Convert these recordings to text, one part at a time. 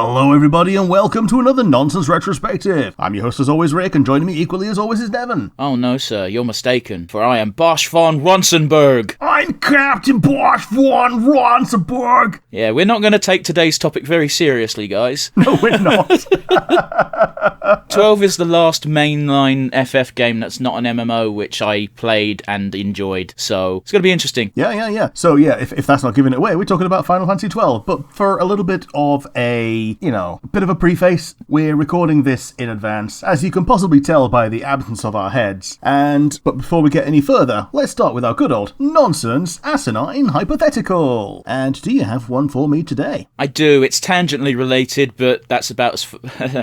Hello everybody and welcome to another Nonsense Retrospective. I'm your host as always, Rick, and joining me equally as always is Devon. Oh no sir, you're mistaken, for I am Bosch von Ronsenberg. I'm Captain Bosch von Ronsenberg. Yeah, we're not going to take today's topic very seriously, guys. No, we're not. 12 is the last mainline FF game that's not an MMO, which I played and enjoyed, so it's going to be interesting. Yeah. So if that's not giving it away, we're talking about Final Fantasy XII, but for a little bit of a bit of a preface, we're recording this in advance, as you can possibly tell by the absence of our heads. But before we get any further, let's start with our good old nonsense, asinine hypothetical. And do you have one for me today? I do. It's tangentially related, but that's about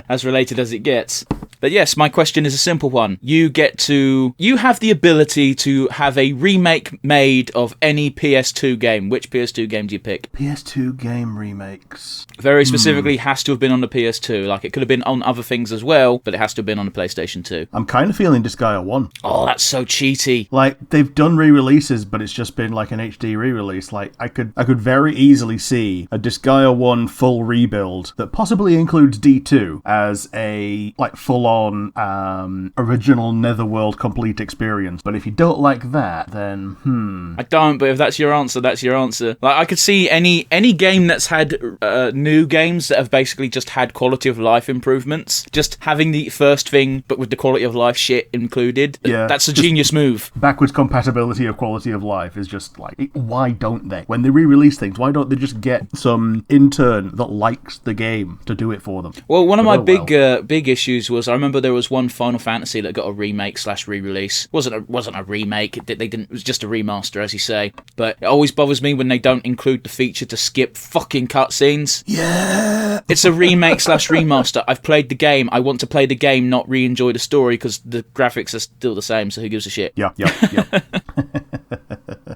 as related as it gets. But yes, my question is a simple one. You have the ability to have a remake made of any PS2 game. Which PS2 game do you pick? PS2 game remakes. Very specifically, has to have been on the PS2. Like, it could have been on other things as well, but it has to have been on the PlayStation 2. I'm kind of feeling Disgaea 1. Oh, that's so cheaty. Like, they've done re-releases, but it's just been like an HD re-release. Like, I could very easily see a Disgaea 1 full rebuild that possibly includes D2 as a, like, full-on original Netherworld complete experience. But if you don't like that, then, I don't, but if that's your answer, that's your answer. Like, I could see any game that's had new games that have basically just had quality of life improvements, just having the first thing, but with the quality of life shit included. Yeah, that's a genius move. Backwards compatibility of quality of life is just like, why don't they? When they re-release things, why don't they just get some intern that likes the game to do it for them? Well, one of my big issues was, I remember there was one Final Fantasy that got a remake / re-release. Wasn't a remake. It was just a remaster, as you say. But it always bothers me when they don't include the feature to skip fucking cutscenes. Yeah. It's a remake / remaster. I've played the game. I want to play the game, not re-enjoy the story, because the graphics are still the same, so who gives a shit? Yeah.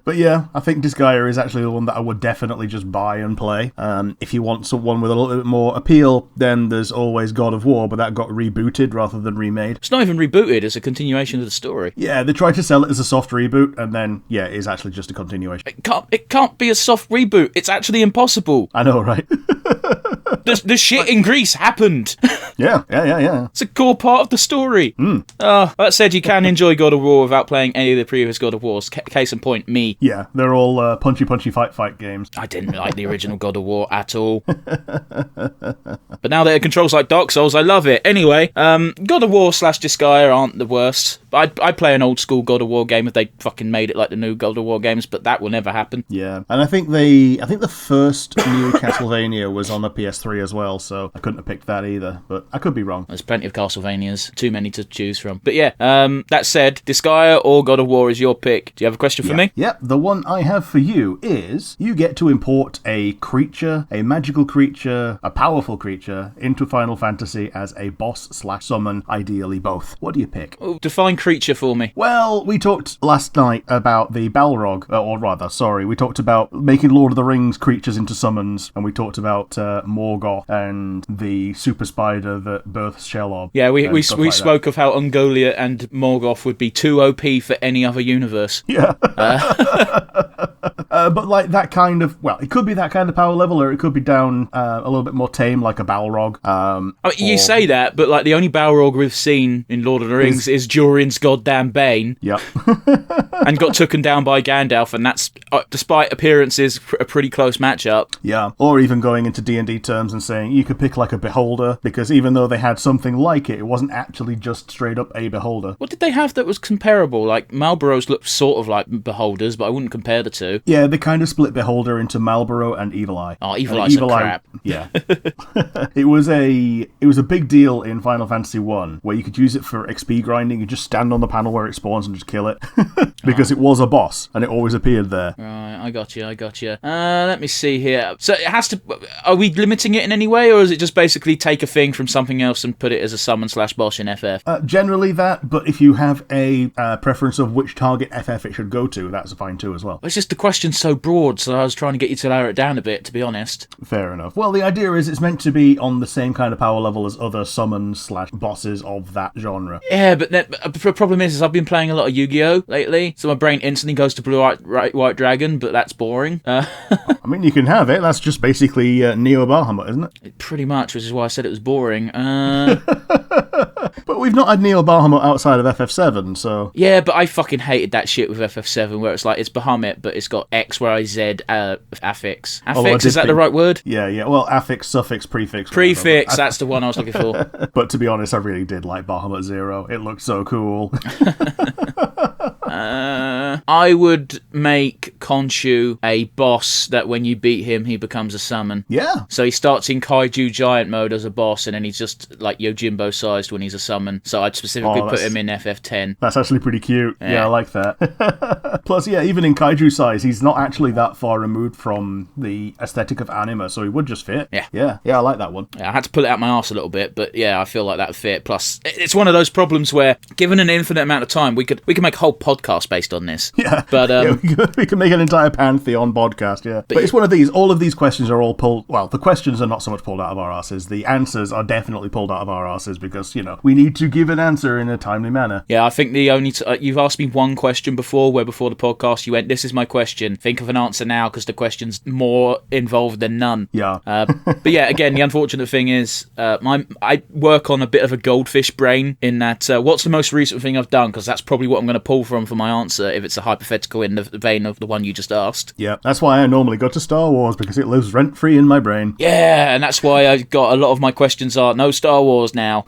But yeah, I think Disgaea is actually the one that I would definitely just buy and play. If you want someone with a little bit more appeal, then there's always God of War, but that got rebooted rather than remade. It's not even rebooted, it's a continuation of the story. Yeah, they tried to sell it as a soft reboot, and then, yeah, it is actually just a continuation. It can't be a soft reboot. It's actually impossible. I know, right? The shit in Greece happened. Yeah. It's a core part of the story. That said, you can enjoy God of War without playing any of the previous God of Wars. Case in point, me. Yeah, they're all punchy fight games. I didn't like the original God of War at all. But now that it controls like Dark Souls, I love it. Anyway, God of War / Disgaea aren't the worst. But I'd play an old school God of War game if they fucking made it like the new God of War games, but that will never happen. Yeah, and I think the first new Castlevania was on the PS3 as well, so I couldn't have picked that either, but I could be wrong. There's plenty of Castlevanias, too many to choose from. But yeah, that said, Disgaea or God of War is your pick. Do you have a question for me? Yep, the one I have for you is, you get to import a creature, a magical creature, a powerful creature, into Final Fantasy as a boss / summon, ideally both. What do you pick? Oh, define creature for me. Well, we talked last night about the Balrog, we talked about making Lord of the Rings creatures into summons, and we talked about Morgoth and the super spider that births Shelob. Yeah, we spoke of how Ungolia and Morgoth would be too OP for any other universe. Yeah. But like that kind of, it could be that kind of power level, or it could be down a little bit more tame, like a Balrog. You say that, but like the only Balrog we've seen in Lord of the Rings is Durin's goddamn Bane. Yep. And got taken down by Gandalf, and that's, despite appearances, a pretty close matchup. Yeah, or even going into D&D terms and saying you could pick like a Beholder, because even though they had something like it wasn't actually just straight up a Beholder. What did they have that was comparable? Like, Marlboros looked sort of like Beholders, but I wouldn't compare the two. Yeah, they kind of split Beholder into Marlboro and Evil Eye. Oh, Evil Eye's crap. Yeah. It was a big deal in Final Fantasy 1, where you could use it for XP grinding. You just stand on the panel where it spawns and just kill it. Because it was a boss, and it always appeared there. Right, I got you. Let me see here. So it has to... Are we limiting it in any way, or is it just basically take a thing from something else and put it as a summon / boss in FF? Generally that, but if you have a preference of which target FF it should go to, that's fine too as well. It's just the question's so broad, so I was trying to get you to lower it down a bit, to be honest. Fair enough. Well, the idea is it's meant to be on the same kind of power level as other summons/bosses of that genre. Yeah, but the problem is I've been playing a lot of Yu-Gi-Oh! Lately, so my brain instantly goes to Blue White Dragon, but that's boring. I mean, you can have it. That's just basically Neo Bahamut, isn't it? Pretty much, which is why I said it was boring. But we've not had Neo Bahamut outside of FF7, so... Yeah, but I fucking hated that shit with FF7, where it's like, it's Bahamut, but it's got X, Y, Z, affix. Affix, is that the right word? Yeah. Well, affix, suffix, prefix. Prefix, that's the one I was looking for. But to be honest, I really did like Bahamut Zero. It looked so cool. I would make Khonshu a boss that when you beat him, he becomes a summon. Yeah. So he starts in Kaiju Giant mode as a boss, and then he's just like Yojimbo-sized when he's a summon. So I'd specifically put him in FF10. That's actually pretty cute. Yeah, I like that. Plus, yeah, even in Kaiju size, he's not actually that far removed from the aesthetic of anime, so he would just fit. Yeah, I like that one. Yeah, I had to pull it out my arse a little bit, but yeah, I feel like that would fit. Plus, it's one of those problems where, given an infinite amount of time, we could make a whole podcast based on this. Yeah, but we can make an entire Pantheon podcast. Yeah, but it's one of these. All of these questions are all pulled. Well, the questions are not so much pulled out of our asses. The answers are definitely pulled out of our asses because we need to give an answer in a timely manner. Yeah, I think the only you've asked me one question before, where before the podcast you went, "This is my question. Think of an answer now," because the question's more involved than none. Yeah. But yeah, again, the unfortunate thing is, I work on a bit of a goldfish brain in that. What's the most recent thing I've done? Because that's probably what I'm going to pull from for my answer if it's a hypothetical in the vein of the one you just asked. Yeah, that's why I normally go to Star Wars, because it lives rent-free in my brain. Yeah, and that's why I got a lot of my questions are no Star Wars now.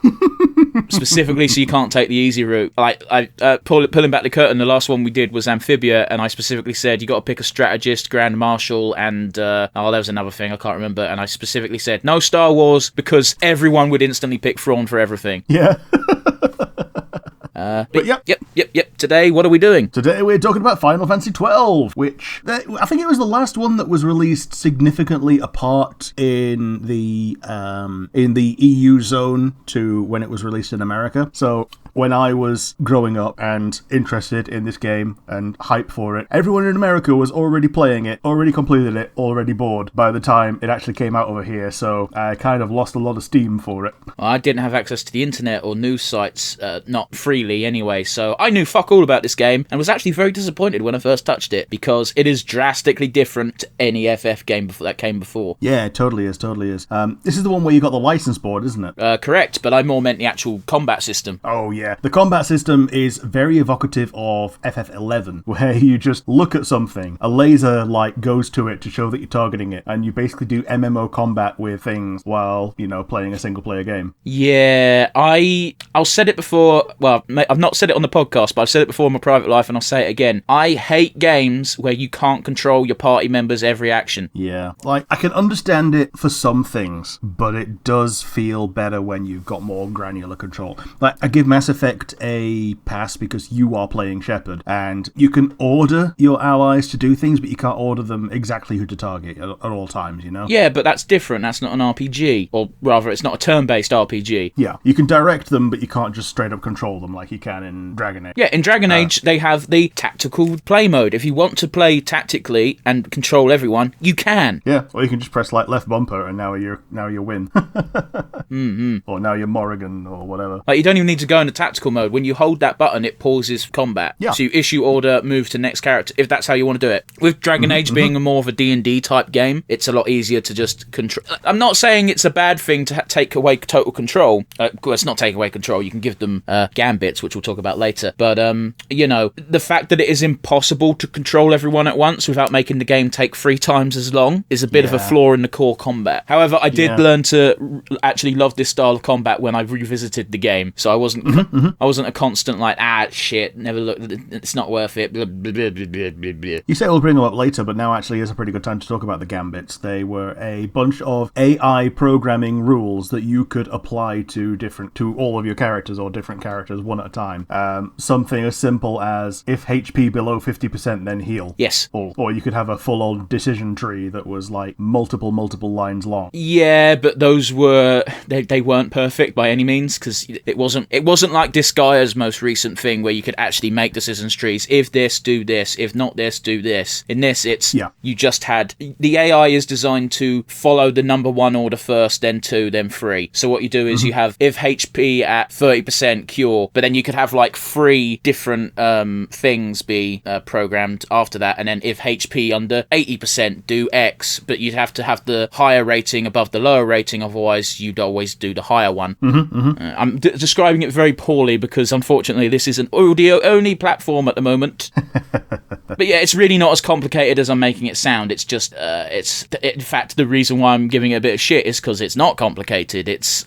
Specifically so you can't take the easy route. Pulling back the curtain, the last one we did was Amphibia, and I specifically said you got to pick a strategist, Grand Marshal, and there was another thing I can't remember, and I specifically said no Star Wars because everyone would instantly pick Thrawn for everything. Yeah. But yep. Today, what are we doing? Today we're talking about Final Fantasy XII, which I think it was the last one that was released significantly apart in the EU zone to when it was released in America. So when I was growing up and interested in this game and hyped for it, everyone in America was already playing it, already completed it, already bored by the time it actually came out over here. So I kind of lost a lot of steam for it. Well, I didn't have access to the internet or news sites, not freely anyway, so I knew fuck all about this game and was actually very disappointed when I first touched it because it is drastically different to any FF game that came before. Yeah, it totally is. This is the one where you got the license board, isn't it? Correct, but I more meant the actual combat system. Oh, yeah. The combat system is very evocative of FF11, where you just look at something, a laser light goes to it to show that you're targeting it, and you basically do MMO combat with things while, playing a single-player game. Yeah, I'll said it before, well, I've not said it on the podcast, but I've said it before in my private life, and I'll say it again. I hate games where you can't control your party members' every action. Yeah, I can understand it for some things, but it does feel better when you've got more granular control. I give Mass Effect a pass because you are playing Shepard, and you can order your allies to do things, but you can't order them exactly who to target at all times, Yeah, but that's different. That's not an RPG, or rather, it's not a turn-based RPG. Yeah, you can direct them, but you can't just straight up control them like you can in Dragon Age. Yeah, in Dragon Age, they have the tactical play mode. If you want to play tactically and control everyone, you can. Yeah, or you can just press left bumper and now you win. Mm-hmm. Or now you're Morrigan or whatever. You don't even need to go into tactical mode. When you hold that button, it pauses combat. Yeah. So you issue order, move to next character, if that's how you want to do it. With Dragon Age being more of a D&D type game, it's a lot easier to just control. I'm not saying it's a bad thing to take away total control. It's not take away control. You can give them Gambits, which we'll talk about later. But, the fact that it is impossible to control everyone at once without making the game take 3 times as long is a bit of a flaw in the core combat. However, I did learn to actually love this style of combat when I revisited the game. So I wasn't a constant shit, never look, it's not worth it. Blah, blah, blah, blah, blah, blah. You say we'll bring them up later, but now actually is a pretty good time to talk about the Gambits. They were a bunch of AI programming rules that you could apply to all of your characters or different characters one at a time. Something something as simple as if HP below 50%, then heal. Yes. Or you could have a full-on decision tree that was like multiple lines long. Yeah, but those were they weren't perfect by any means, because it wasn't like Disgaia's most recent thing where you could actually make decisions trees. If this, do this. If not this, do this. In this, it's you just had the AI is designed to follow the number 1 order first, then 2, then 3. So what you do is you have if HP at 30% cure, but then you could have like 3 different things be programmed after that, and then if HP under 80% do X, but you'd have to have the higher rating above the lower rating, otherwise you'd always do the higher one. I'm describing it very poorly because unfortunately this is an audio only platform at the moment. But yeah, it's really not as complicated as I'm making it sound. It's just it's in fact the reason why I'm giving it a bit of shit is because it's not complicated. It's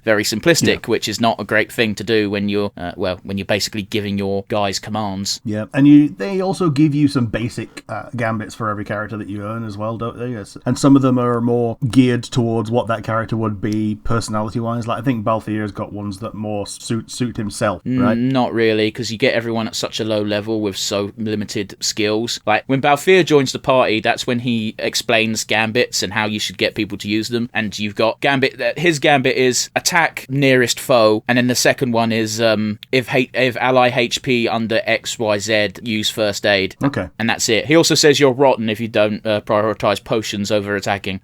very simplistic, which is not a great thing to do when you're when you're basically giving your guys commands. Yeah, and they also give you some basic gambits for every character that you earn as well, don't they? Yes. And some of them are more geared towards what that character would be personality-wise. Like I think Balthier's got ones that more suit himself, right? Not really, because you get everyone at such a low level with so limited skills. Like when Balthier joins the party, that's when he explains gambits and how you should get people to use them. And you've got gambit. His gambit is attack nearest foe, and then the second one is if ally HP under XYZ, use first aid. Okay, and that's it. He also says you're rotten if you don't prioritize potions over attacking.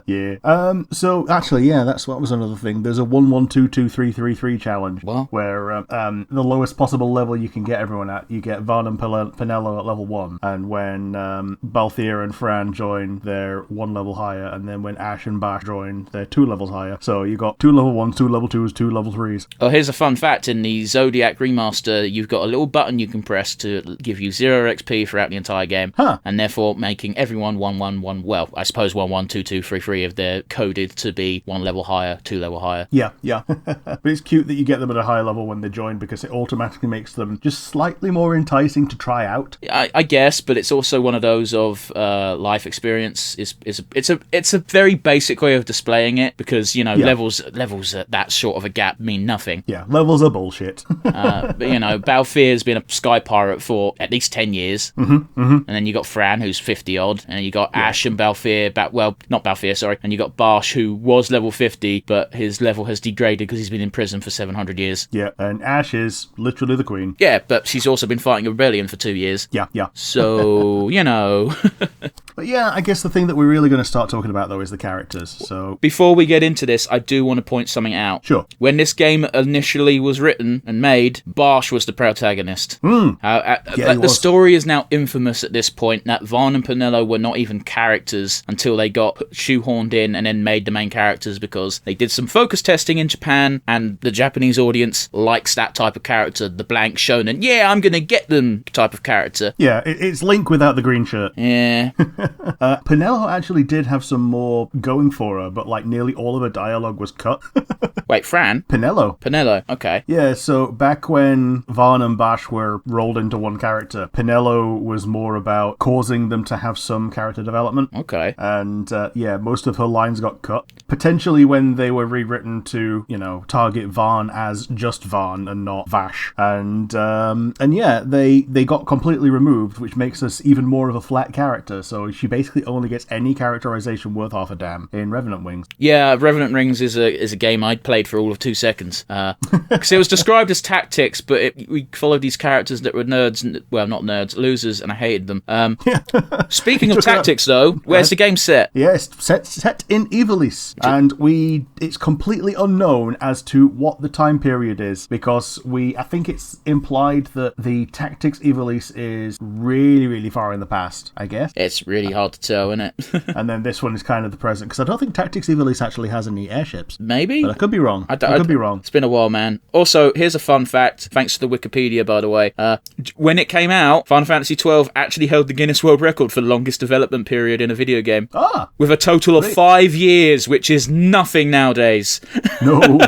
Yeah. So actually, yeah, what was another thing. There's a 1-1-2-2-3-3-3 challenge. What? Where the lowest possible level you can get everyone at, you get Varn and Pinello at level 1, and when Balthier and Fran join, they're 1 level higher, and then when Ash and Bash join, they're 2 levels higher. So you got 2 level 1s, 2 level 2s, 2 level 3s. Oh, here's a fun fact. In the Zodiac Remaster, you've got a little button you can press to give you 0 XP throughout the entire game, and therefore making everyone 1-1-1, well, I suppose 1-1-2-2-3-3 if they're coded to be 1 level higher, 2 level higher. Yeah. But it's cute that you get them at a high level when they join, because it automatically makes them just slightly more enticing to try out. I guess, but it's also one of those of life experience. It's a very basic way of displaying it, because levels at that short of a gap mean nothing. Yeah, levels are bullshit. But Balthier's been a sky pirate for at least 10 years, and then you got Fran, who's 50 odd, and you got Ash and Balthier. Not Balthier, sorry, and you got Barsh, who was level 50, but his level has degraded because he's been in prison for 700 years. Yeah, and Ash is literally the queen. Yeah, but she's also been fighting a rebellion for 2 years. Yeah. So, But yeah, I guess the thing that we're really going to start talking about, though, is the characters. So before we get into this, I do want to point something out. Sure. When this game initially was written and made, Barsh was the protagonist. The story is now infamous at this point that Varn and Pinello were not even characters until they got shoehorned in and then made the main characters, because they did some focus testing in Japan and the Japanese audience likes that type of character, the blank shonen, yeah, I'm going to get them type of character. Yeah, it's Link without the green shirt. Yeah. Pinello actually did have some more going for her, but like nearly all of her dialogue was cut. Wait, Fran? Pinello, okay. Yeah, so back when Varn and Bash were rolled into one character, Pinello was more about causing them to have some character development. Okay. And most of her lines got cut. Potentially when they were rewritten to, target Varn as just Varn and not Vash. And they got completely removed, which makes us even more of a flat character. So she basically only gets any characterization worth half a damn in Revenant Wings. Yeah, Revenant Rings is a game I'd played for all of 2 seconds. Because it was described as tactics, but we followed these characters that were nerds, well, not nerds, losers, and I hated them. Speaking of tactics, though, where's the game set? Yeah, it's set in Ivalice, and it's completely unknown as to what the time period is, because I think it's implied that the Tactics Ivalice is really, really far in the past, I guess. It's really hard to tell, isn't it? And then this one is kind of the present, because I don't think Tactics Ivalice actually has any airships. Maybe? But I could be wrong. I could be wrong. It's been a while, man. Also, here's a fun fact, thanks to the Wikipedia, by the way. When it came out, Final Fantasy XII actually held the Guinness World Record for the longest development period in a video game. With a total of 5 years, which is nothing nowadays. No.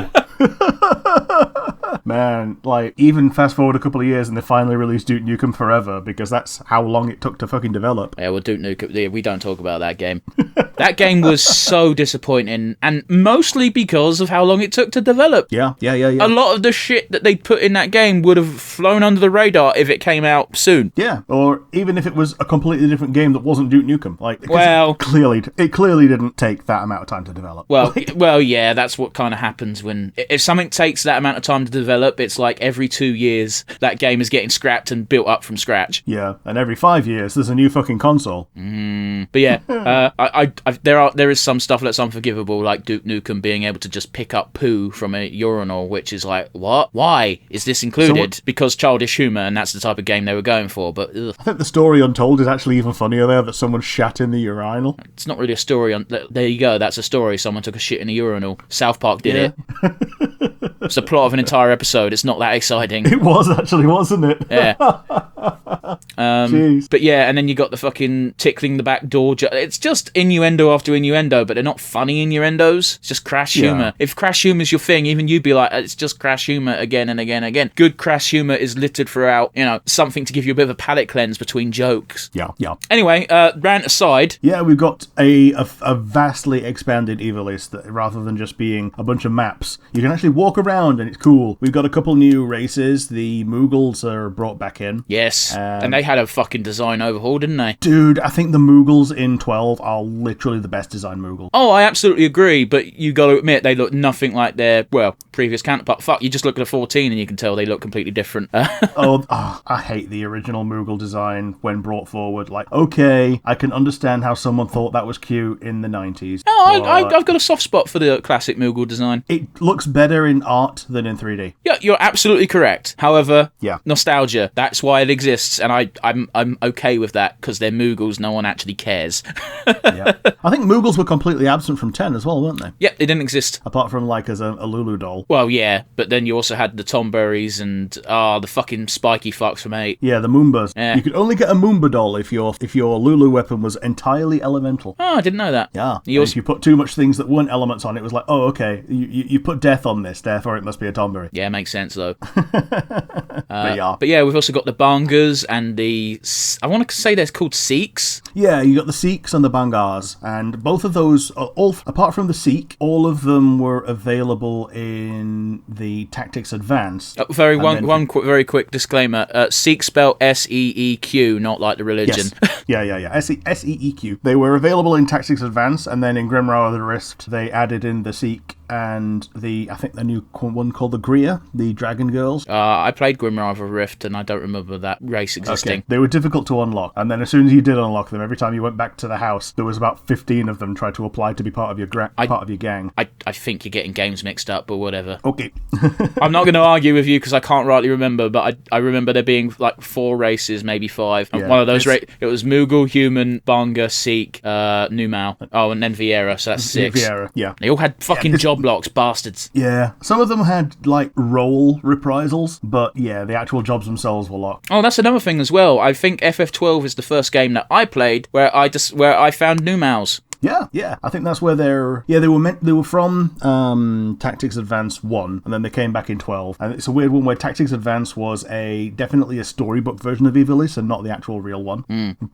Man, like, even fast forward a couple of years and they finally released Duke Nukem Forever, because that's how long it took to fucking develop. Yeah, well, Duke Nukem, we don't talk about that game. That game was so disappointing, and mostly because of how long it took to develop. Yeah. A lot of the shit that they put in that game would have flown under the radar if it came out soon. Yeah, or even if it was a completely different game that wasn't Duke Nukem. Like, well, it clearly didn't take that amount of time to develop. Well, yeah, that's what kind of happens when if something takes that amount of time to develop. It's like every 2 years that game is getting scrapped and built up from scratch. Yeah, and every 5 years there's a new fucking console. But yeah, there is some stuff that's unforgivable, like Duke Nukem being able to just pick up poo from a urinal, which is like, what? Why is this included? Because childish humour, and that's the type of game they were going for. But ugh. I think the story untold is actually even funnier there, that someone shat in the urinal. It's not really a story. There you go. That's a story. Someone took a shit in a urinal. South Park did it. It's the plot of an entire episode. It's not that exciting. It was actually, wasn't it? Yeah. But yeah, and then you got the fucking tickling the back door. It's just innuendo after innuendo, but they're not funny innuendos. It's just crass humour. If crass humour's your thing, even you'd be like, it's just crass humour again and again and again. Good crass humour is littered throughout, something to give you a bit of a palate cleanse between jokes. Yeah. Anyway, rant aside. Yeah, we've got a vastly expanded Evilist that rather than just being a bunch of maps, you can actually walk around and it's cool. We've got a couple new races. The Moogles are brought back in. Yes, and they had a fucking design overhaul, didn't they? Dude, I think the Moogles in 12 are literally the best design Moogles. Oh, I absolutely agree, but you got to admit they look nothing like their, previous counterpart. Fuck, you just look at a 14 and you can tell they look completely different. I hate the original Moogle design when brought forward. Like, okay, I can understand how someone thought that was cute in the 90s. No, I've got a soft spot for the classic Moogle design. It looks better in art than in 3D. Yeah, you're absolutely correct. However, yeah, nostalgia, that's why it exists, and I'm okay with that, because they're Moogles, no one actually cares. Yeah. I think Moogles were completely absent from 10 as well, weren't they? Yep, they didn't exist. Apart from, like, as a Lulu doll. Well, yeah, but then you also had the Tomberries and, the fucking spiky fucks from 8. Yeah, the Moombas. Yeah. You could only get a Moomba doll if your Lulu weapon was entirely elemental. Oh, I didn't know that. Yeah. If you put too much things that weren't elements on, it was like, oh, okay, you put death on this, therefore it must be a Tomberry. Yeah, makes sense, though. But yeah, we've also got the Bangas and I want to say they're called Sikhs. Yeah, you got the Sikhs and the Bangars, and both of those, apart from the Sikh, all of them were available in the Tactics Advance. Very quick disclaimer: Sikh spelled S-E-E-Q, not like the religion. Yes. Yeah. S-E-E-Q. They were available in Tactics Advance, and then in Grimoire of the Rift, they added in the Sikh and the new one called the Grier, the Dragon Girls. I played Grimoire of the Rift, and I don't remember that race existing. Okay. They were difficult to unlock, and then as soon as you did unlock them, every time you went back to the house, there was about 15 of them tried to apply to be part of your gang. I think you're getting games mixed up, but whatever. Okay. I'm not going to argue with you because I can't rightly remember, but I remember there being like 4 races, maybe 5. Yeah, one of those it was Moogle, Human, Banga, Sikh, Numau. Oh, and then Vieira, so that's 6. Vieira, yeah. They all had fucking job blocks, bastards. Yeah. Some of them had like role reprisals, but yeah, the actual jobs themselves were locked. Oh, that's another thing as well. I think FF12 is the first game that I played where I found Numaus. Yeah. I think that's where they were from Tactics Advance 1, and then they came back in 12. And it's a weird one where Tactics Advance was definitely a storybook version of Evilist and not the actual real one.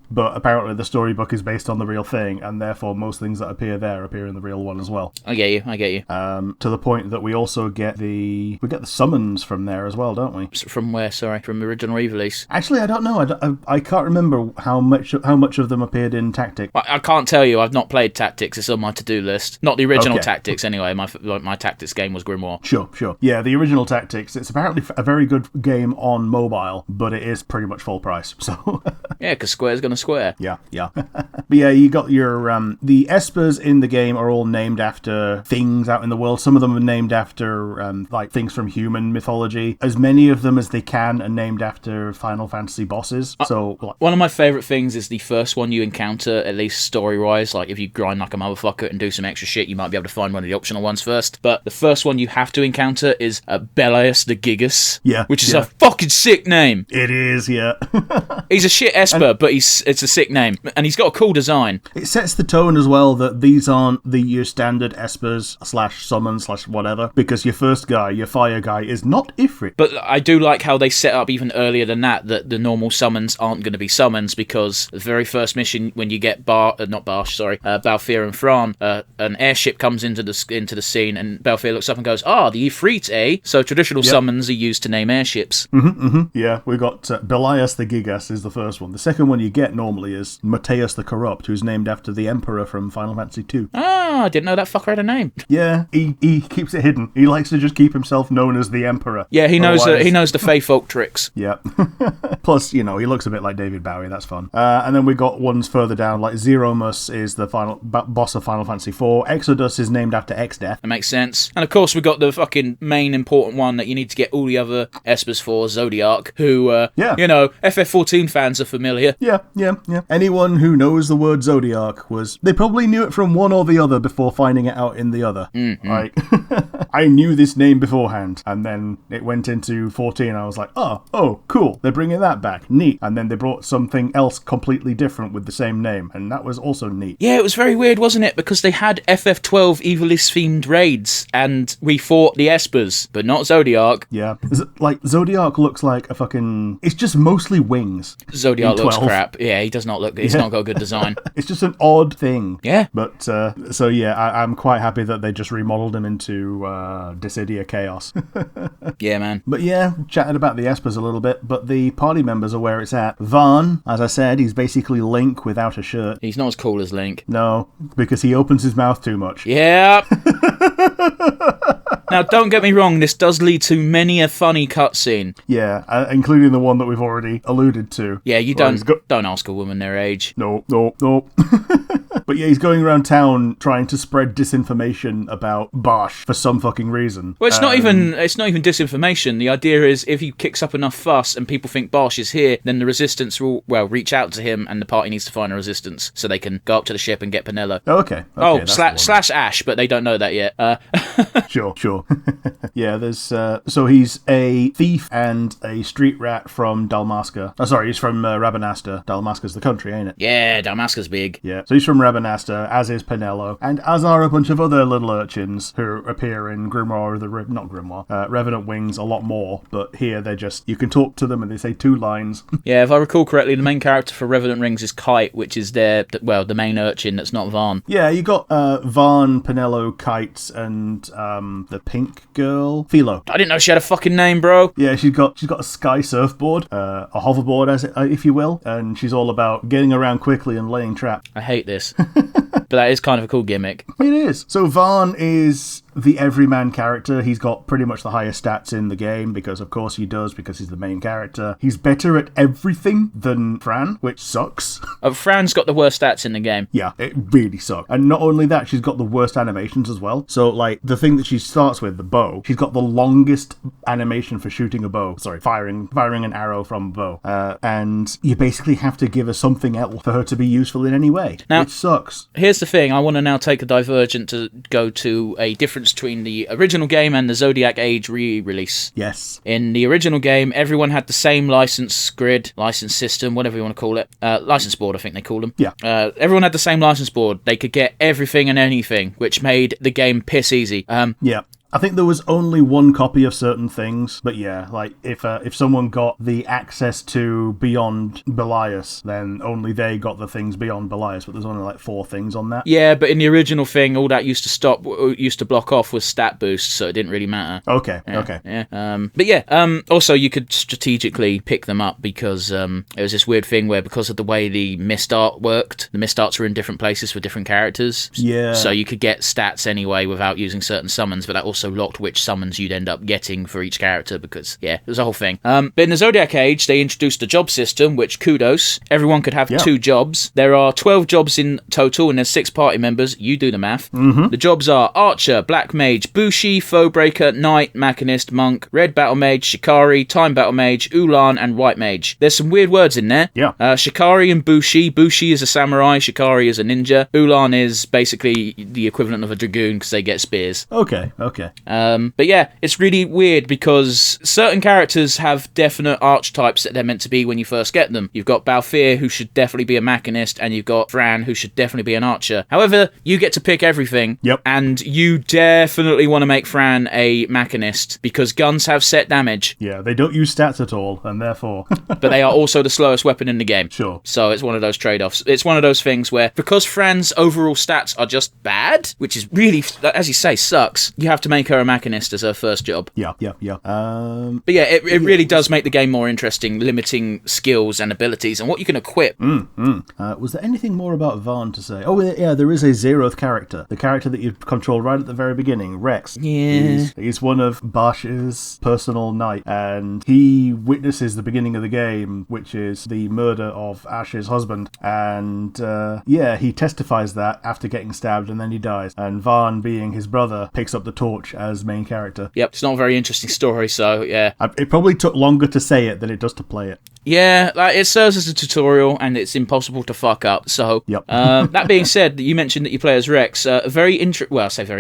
But apparently the storybook is based on the real thing, and therefore most things that appear there appear in the real one as well. I get you. To the point that we also get the summons from there as well, don't we? From where? Sorry, from the original Evilist. Actually, I don't know. I can't remember how much of them appeared in Tactics. I can't tell you. I've not played Tactics. It's on my to-do list. Not the original Tactics, anyway. My Tactics game was Grimoire. Sure. Yeah, the original Tactics. It's apparently a very good game on mobile, but it is pretty much full price. So yeah, because Square's gonna square. Yeah. But yeah, you got your the espers in the game are all named after things out in the world. Some of them are named after like things from human mythology. As many of them as they can are named after Final Fantasy bosses. One of my favourite things is the first one you encounter, at least story-wise. Like if you grind like a motherfucker and do some extra shit, you might be able to find one of the optional ones first. But the first one you have to encounter is Belias the Gigas. Yeah. Which is a fucking sick name. It is, yeah. He's a shit esper, but it's a sick name. And he's got a cool design. It sets the tone as well that these aren't your standard espers /summon /whatever, because your first guy, your fire guy, is not Ifrit. But I do like how they set up even earlier than that the normal summons aren't going to be summons, because the very first mission when you get Balthier and Thrawn, an airship comes into the scene, and Balthier looks up and goes, the Ifrit, eh? So traditional summons are used to name airships. Yeah, we got Belias the Gigas is the first one. The second one you get normally is Mateus the Corrupt, who's named after the Emperor from Final Fantasy II. I didn't know that fucker had a name. Yeah, he keeps it hidden. He likes to just keep himself known as the Emperor. Yeah, he knows the Fey folk tricks. Yeah. Plus, he looks a bit like David Bowie. That's fun. And then we got ones further down, like Zeromus is the final boss of Final Fantasy IV. Exodus is named after Exdeath. That makes sense. And of course, we got the fucking main important one that you need to get all the other Espers for, Zodiac, who, FF14 fans are familiar. Yeah. Anyone who knows the word Zodiac they probably knew it from one or the other before finding it out in the other. Like, I knew this name beforehand, and then it went into 14, and I was like, oh, cool, they're bringing that back, neat. And then they brought something else completely different with the same name, and that was also neat. Yeah, it was very weird, wasn't it? Because they had FF12 Evilist-themed raids, and we fought the Espers, but not Zodiac. Yeah. Like, Zodiac looks like a fucking... It's just mostly wings. Zodiac looks crap. Yeah, he does not look... He's not got a good design. It's just an odd thing. Yeah. But, so yeah, I'm quite happy that they just remodeled him into Dissidia Chaos. Yeah, man. But yeah, chatted about the Espers a little bit, but the party members are where it's at. Varn, as I said, he's basically Link without a shirt. He's not as cool as Link. No, because he opens his mouth too much. Yeah. Now, don't get me wrong, this does lead to many a funny cutscene. Yeah, including the one that we've already alluded to. Yeah, you don't ask a woman their age. No. But yeah, he's going around town trying to spread disinformation about Bosch for some fucking reason. Well, it's not even disinformation. The idea is if he kicks up enough fuss and people think Bosch is here, then the resistance will, reach out to him, and the party needs to find a resistance so they can go up to the ship and get Penelo. Okay. Slash Ash, but they don't know that yet. Sure. Yeah, there's so he's a thief and a street rat from Dalmasca. He's from Rabanasta. Dalmasca's the country, ain't it? Yeah, Dalmasca's big. Yeah, so he's from Rabanasta, as is Penelo, and as are a bunch of other little urchins who appear in Revenant Wings a lot more, but here they're just, you can talk to them and they say 2 lines. Yeah, if I recall correctly, the main character for Revenant Rings is Kite, which is the main urchin that's not Varn. Yeah, you got Varn, Penelo, Kite, and the pink girl, Philo. I didn't know she had a fucking name, bro. Yeah, she's got a sky surfboard, a hoverboard, if you will, and she's all about getting around quickly and laying traps. I hate this. But that is kind of a cool gimmick. It is. So Varn is the everyman character. He's got pretty much the highest stats in the game, because of course he does, because he's the main character. He's better at everything than Fran, which sucks. Fran's got the worst stats in the game. Yeah, it really sucks. And not only that, she's got the worst animations as well. So, like, the thing that she starts with, the bow, she's got the longest animation for shooting a bow. Sorry, firing an arrow from a bow. And you basically have to give her something else for her to be useful in any way. Now, which sucks. Here's the thing. I want to now take a divergent to go to a difference between the original game and the Zodiac Age re-release. Yes. In the original game, everyone had the same license grid, license system, whatever you want to call it. License board, I think they call them. Yeah. Everyone had the same license board. They could get everything and anything, which made the game piss easy. Yeah. I think there was only one copy of certain things, but yeah, like if someone got the access to Beyond Belias, then only they got the things Beyond Belias, but there's only like 4 things on that. Yeah, but in the original thing, all that used to block off was stat boost, so it didn't really matter. Okay. Yeah. But yeah, also you could strategically pick them up because it was this weird thing where, because of the way the mist art worked, the mist arts were in different places for different characters. Yeah. So you could get stats anyway without using certain summons, but that also locked which summons you'd end up getting for each character, because it was a whole thing. But in the Zodiac Age, they introduced a job system, which kudos, everyone could have 2 jobs. There are 12 jobs in total, and there's 6 party members. You do the math. The jobs are Archer, Black Mage, Bushi, Foebreaker, Knight, Machinist, Monk, Red Battle Mage, Shikari, Time Battle Mage, Ulan, and White Mage. There's some weird words in there. Yeah. Shikari and Bushi. Bushi is a samurai, Shikari is a ninja. Ulan is basically the equivalent of a dragoon because they get spears. Okay. Yeah. But yeah, it's really weird because certain characters have definite archetypes that they're meant to be when you first get them. You've got Balthier, who should definitely be a machinist, and you've got Fran, who should definitely be an archer. However, you get to pick everything. Yep. And you definitely want to make Fran a machinist because guns have set damage. Yeah, they don't use stats at all, and therefore... But they are also the slowest weapon in the game. Sure. So it's one of those trade-offs. It's one of those things where, because Fran's overall stats are just bad, which is really, as you say, sucks, you have to make her a machinist as her first job. Yeah. But yeah, it really does make the game more interesting, limiting skills and abilities and what you can equip. Was there anything more about Vaughn to say? Oh, yeah, there is a Zeroth character. The character that you control right at the very beginning, Rex. Yeah. He's one of Barsh's personal knight, and he witnesses the beginning of the game, which is the murder of Ash's husband. And, he testifies that after getting stabbed, and then he dies. And Vaughn, being his brother, picks up the torch as main character. Yep, it's not a very interesting story, so yeah. It probably took longer to say it than it does to play it. Yeah, like it serves as a tutorial, and it's impossible to fuck up. So, Yep. That being said, you mentioned that you play as Rex. I say very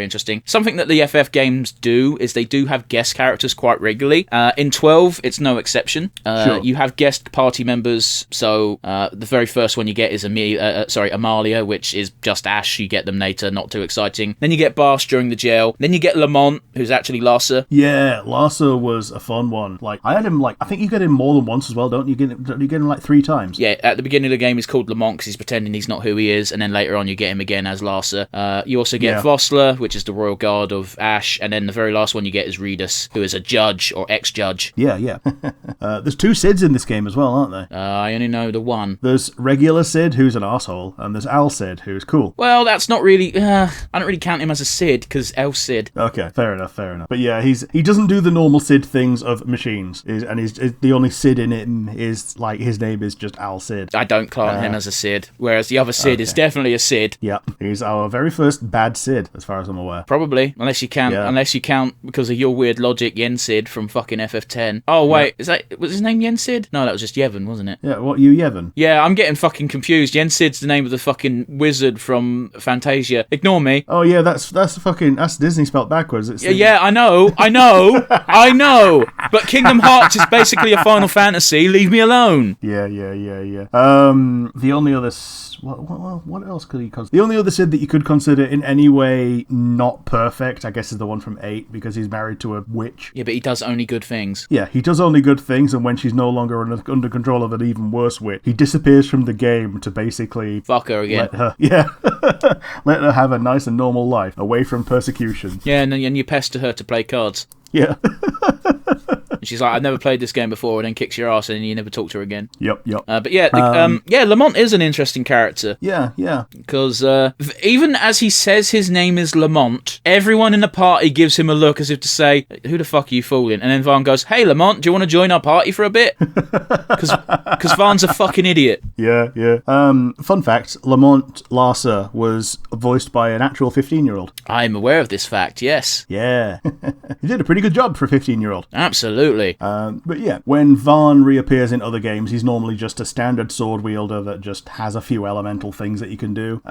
interesting. Something that the FF games do is they do have guest characters quite regularly. In 12, it's no exception. Sure. You have guest party members. So the very first one you get is Amalia, which is just Ash. You get them later, not too exciting. Then you get Barsh during the jail. Then you get Lamont, who's actually Larsa. Yeah, Larsa was a fun one. Like, I had him, I think you get him more than once as well, don't you? You get him like 3 times. Yeah, at the beginning of the game he's called Lamont because he's pretending he's not who he is, and then later on you get him again as Larsa. You also get Vossler, which is the royal guard of Ash, and then the very last one you get is Redus, who is a judge or ex-judge. Yeah. There's 2 Cids in this game as well, aren't there? I only know the one. There's regular Cid, who's an arsehole, and there's Al Cid, who's cool. Well, that's not really... I don't really count him as a Cid, because El Cid. Okay, fair enough. But yeah, he doesn't do the normal Cid things of machines, and the only Cid in it is, like, his name is just Al Cid. I don't count him as a Cid, whereas the other Cid is definitely a Cid. Yeah, he's our very first bad Cid, as far as I'm aware. Probably, unless you count because of your weird logic, Yen Cid from fucking FF10. Oh wait, was his name Yen Cid? No, that was just Yevon, wasn't it? Yeah, what, you Yevon? Yeah, I'm getting fucking confused. Yen Sid's the name of the fucking wizard from Fantasia. Ignore me. Oh yeah, that's Disney spelled backwards. Yeah, I know. But Kingdom Hearts is basically a Final Fantasy. Leave me alone. Yeah. The only other... What else could he consider? The only other Cid that you could consider in any way not perfect, I guess, is the one from 8, because he's married to a witch. Yeah, but he does only good things. Yeah, he does only good things, and when she's no longer under control of an even worse witch, he disappears from the game to basically... fuck her again. Let her have a nice and normal life, away from persecution. Yeah, and you pester her to play cards. Yeah. And she's like, I've never played this game before, and then kicks your ass, and you never talk to her again. Yep. But yeah, Lamont is an interesting character. Yeah. Because even as he says his name is Lamont, everyone in the party gives him a look as if to say, who the fuck are you fooling? And then Vaughn goes, hey, Lamont, do you want to join our party for a bit? Because Vaughn's a fucking idiot. Yeah. Fun fact, Lamont Larsa was voiced by an actual 15-year-old. I'm aware of this fact, yes. Yeah. He did a pretty good job for a 15-year-old. Absolutely. But yeah, when Vaughn reappears in other games, he's normally just a standard sword wielder that just has a few elemental things that you can do.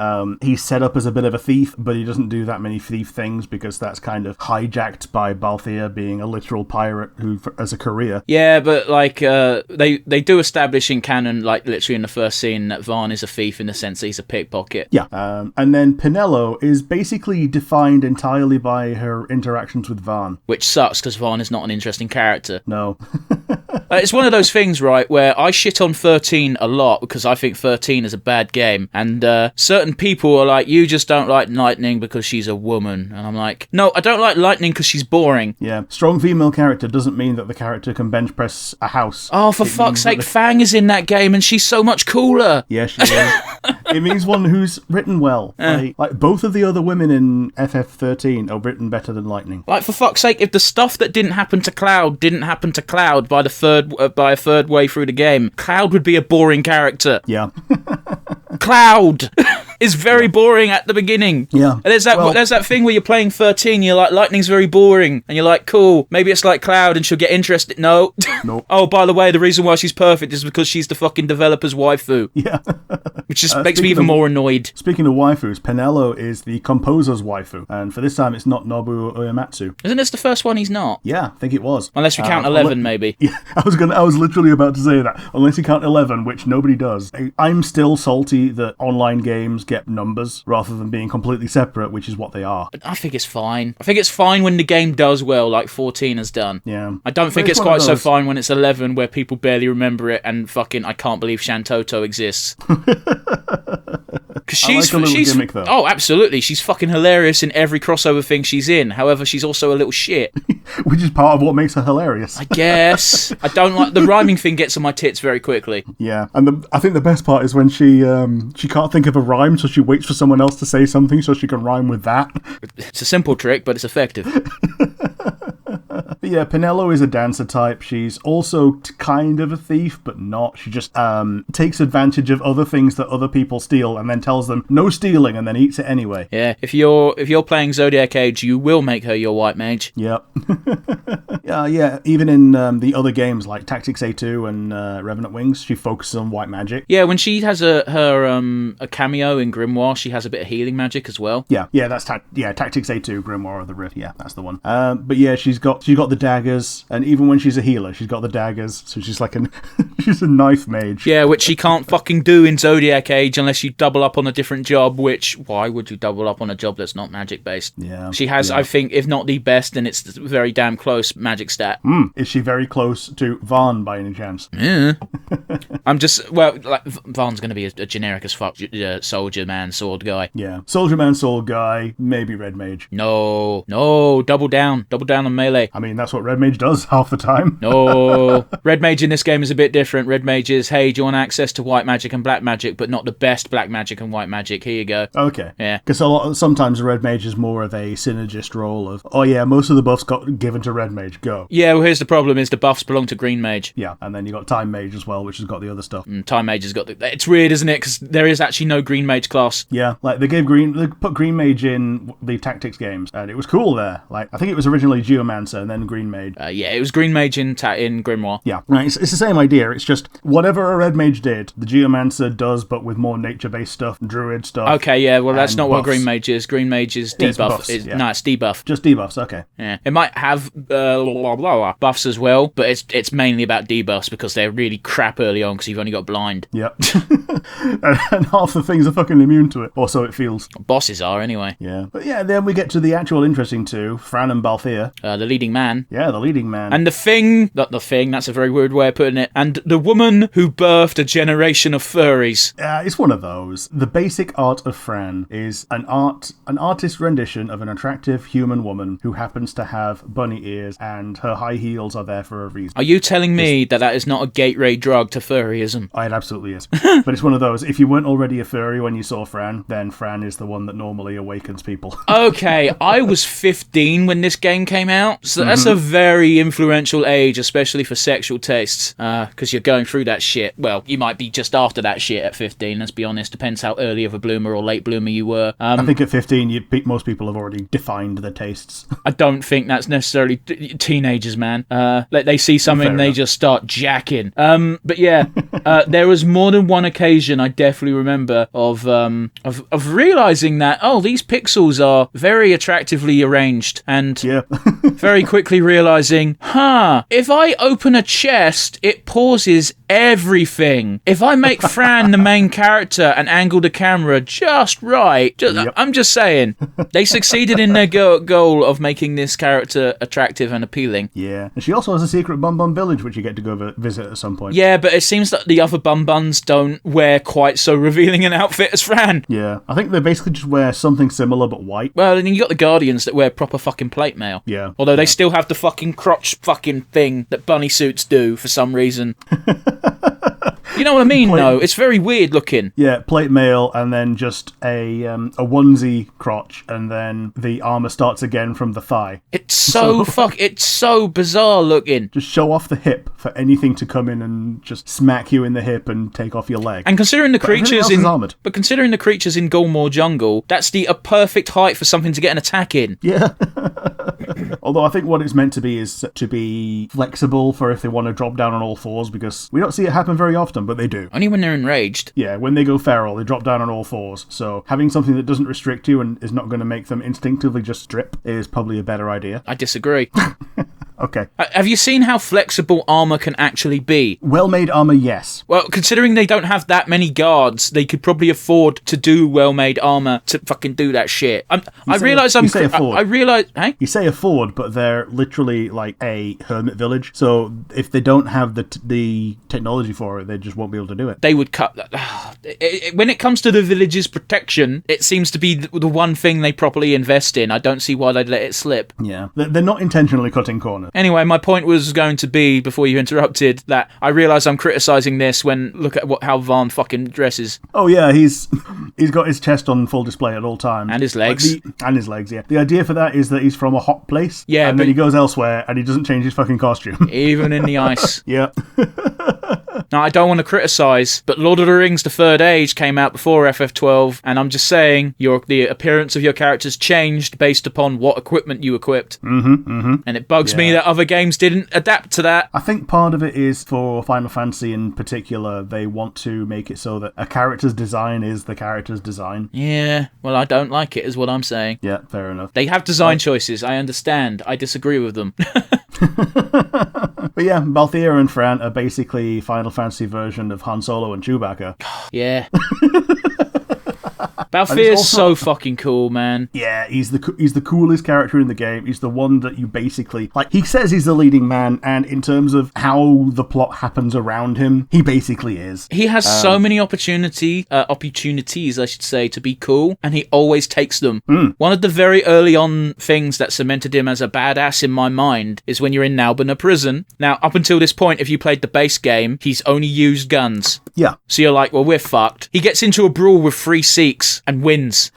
He's set up as a bit of a thief, but he doesn't do that many thief things because that's kind of hijacked by Balthier being a literal pirate who, as a career. Yeah, but like they do establish in canon, like literally in the first scene, that Vaughn is a thief in the sense that he's a pickpocket. Yeah, and then Pinello is basically defined entirely by her interactions with Vaughn. Which sucks because Vaughn is not an interesting character. No. It's one of those things, right, where I shit on 13 a lot because I think 13 is a bad game, and certain people are like, you just don't like Lightning because she's a woman, and I'm like, no, I don't like Lightning because she's boring. Yeah, strong female character doesn't mean that the character can bench press a house. Oh, for fuck's sake, Fang is in that game and she's so much cooler. Yeah, she is. It means one who's written well. Like both of the other women in FF13 are written better than Lightning. Like, for fuck's sake, if the stuff that didn't happen to Cloud didn't happen to Cloud by a third way through the game, Cloud would be a boring character. Yeah. Cloud! is very boring at the beginning. Yeah. And there's that thing where you're playing 13, you're like, lightning's very boring. And you're like, cool, maybe it's like Cloud and she'll get interested. No. Nope. Oh, by the way, the reason why she's perfect is because she's the fucking developer's waifu. Yeah. Which just makes me even more annoyed. Speaking of waifus, Penelo is the composer's waifu. And for this time, it's not Nobuo Uematsu. Isn't this the first one he's not? Yeah, I think it was. Unless we count 11, maybe. Yeah, I was literally about to say that. Unless you count 11, which nobody does. I'm still salty that online games get numbers rather than being completely separate, which is what they are. I think it's fine. I think it's fine when the game does well, like 14 has done. Yeah. I don't think it's quite so fine when it's 11, where people barely remember it and fucking, I can't believe Shantoto exists. Because she's gimmick, though. Oh, absolutely. She's fucking hilarious in every crossover thing she's in. However, she's also a little shit. Which is part of what makes her hilarious. I guess. I don't like the rhyming thing gets on my tits very quickly. Yeah, and I think the best part is when she can't think of a rhyme, so she waits for someone else to say something so she can rhyme with that. It's a simple trick, but it's effective. But yeah, Penelo is a dancer type. She's also kind of a thief, but not. She just takes advantage of other things that other people steal and then tells them no stealing and then eats it anyway. Yeah, if you're playing Zodiac Age, you will make her your white mage. Yep. Yeah. Even in the other games like Tactics A2 and Revenant Wings, she focuses on white magic. Yeah, when she has her cameo in Grimoire, she has a bit of healing magic as well. Yeah, that's Tactics A2, Grimoire of the Rift. Yeah, that's the one. But yeah, she's got the daggers, and even when she's a healer, she's got the daggers. So she's like she's a knife mage. Yeah, which she can't fucking do in Zodiac Age unless you double up on a different job. Which why would you double up on a job that's not magic based? Yeah, she has. I think if not the best, then it's very damn close magic stat. Is she very close to Vaughn by any chance? Yeah. I'm just like Vaughn's going to be a generic as fuck soldier man sword guy. Yeah, soldier man sword guy, maybe red mage. No, double down on melee. I mean, that's what red mage does half the time. No, red mage in this game is a bit different. Red mage is, hey, do you want access to white magic and black magic, but not the best black magic and white magic? Here you go. Okay. Yeah. Because sometimes a red mage is more of a synergist role of, oh yeah, most of the buffs got given to red mage, go. Yeah, well, here's the problem is the buffs belong to green mage. Yeah, and then you got time mage as well, which has got the other stuff. Time mage has got it's weird, isn't it? Because there is actually no green mage class. Yeah, like they put green mage in the tactics games, and it was cool there. Like, I think it was originally Geomancer and then green mage. Yeah, it was green mage in Grimoire. Yeah, right. It's the same idea. It's just whatever a red mage did, the Geomancer does, but with more nature-based stuff, druid stuff. Okay, yeah. Well, that's not buffs. What green mage is. Green mage is debuff. It's No, it's debuff. Just debuffs. Okay. Yeah, it might have buffs as well, but it's mainly about debuffs because they're really crap early on because you've only got blind. Yep. and half the things are fucking immune to it, or so it feels. Bosses are anyway. Yeah, but yeah, then we get to the actual interesting two, Fran and Balthier. The leading man. Yeah, the leading man. And not the thing, that's a very weird way of putting it, and the woman who birthed a generation of furries. It's one of those. The basic art of Fran is an artist's rendition of an attractive human woman who happens to have bunny ears, and her high heels are there for a reason. Are you telling me that is not a gateway drug to furryism? It absolutely is. But it's one of those, if you weren't already a furry when you saw Fran, then Fran is the one that normally awakens people. Okay, I was 15 when this game came out, so that's a very influential age, especially for sexual tastes, because you're going through that shit. Well, you might be just after that shit at 15, let's be honest. Depends how early of a bloomer or late bloomer you were. I think at 15, most people have already defined their tastes. I don't think that's necessarily teenagers, man. They see something and they just start jacking. But yeah, there was more than one occasion I definitely remember of realizing that, these pixels are very attractively arranged, and very quickly realizing, if I open a chest, it pauses everything. If I make Fran the main character and angle the camera just right, I'm just saying, they succeeded in their goal of making this character attractive and appealing. Yeah, and she also has a secret Bum Bum village which you get to go visit at some point. Yeah, but it seems that the other Bum Buns don't wear quite so revealing an outfit as Fran. Yeah, I think they basically just wear something similar but white. Well, then you got the Guardians that wear proper fucking plate mail. Yeah. Although they still have the fucking crotch fucking thing that bunny suits do for some reason. You know what I mean, though? It's very weird looking. Yeah, plate mail, and then just a onesie crotch, and then the armor starts again from the thigh. It's it's so bizarre looking. Just show off the hip for anything to come in and just smack you in the hip and take off your leg. And considering the creatures considering the creatures in Gulmore Jungle, that's a perfect height for something to get an attack in. Yeah. Although I think what it's meant to be is to be flexible for if they want to drop down on all fours, because we don't see it happen very often, but they do. Only when they're enraged. Yeah, when they go feral, they drop down on all fours. So having something that doesn't restrict you and is not going to make them instinctively just strip is probably a better idea. I disagree. Okay. Have you seen how flexible armor can actually be? Well-made armor, yes. Well, considering they don't have that many guards, they could probably afford to do well-made armor to fucking do that shit. I realise hey? You say afford, but they're literally like a hermit village. So if they don't have the technology for it, they just won't be able to do it. They would cut that. When it comes to the village's protection, it seems to be the one thing they properly invest in. I don't see why they'd let it slip. Yeah. They're not intentionally cutting corners. Anyway, my point was going to be, before you interrupted, that I realise I'm criticising this when look at how Vaughn fucking dresses. Oh yeah, he's got his chest on full display at all times. And his legs. And his legs, yeah. The idea for that is that he's from a hot place. Yeah, and then he goes elsewhere and he doesn't change his fucking costume. Even in the ice. Yeah. Now, I don't want to criticise, but Lord of the Rings The Third Age came out before FF12, and I'm just saying the appearance of your characters changed based upon what equipment you equipped. And it bugs me that other games didn't adapt to that. I think part of it is, for Final Fantasy in particular, they want to make it so that a character's design is the character's design. Yeah, well, I don't like it, is what I'm saying. Yeah, fair enough. They have design choices, I understand. I disagree with them. But yeah, Balthier and Fran are basically Final Fantasy version of Han Solo and Chewbacca. Yeah. Balthier's so fucking cool, man. Yeah, he's the coolest character in the game. He's the one that you basically... Like, he says he's the leading man, and in terms of how the plot happens around him, he basically is. He has so many opportunities, I should say, to be cool, and he always takes them. One of the very early on things that cemented him as a badass in my mind is when you're in Nalbina prison. Now, up until this point, if you played the base game, he's only used guns. Yeah. So you're like, well, we're fucked. He gets into a brawl with 3 Sikhs and wins.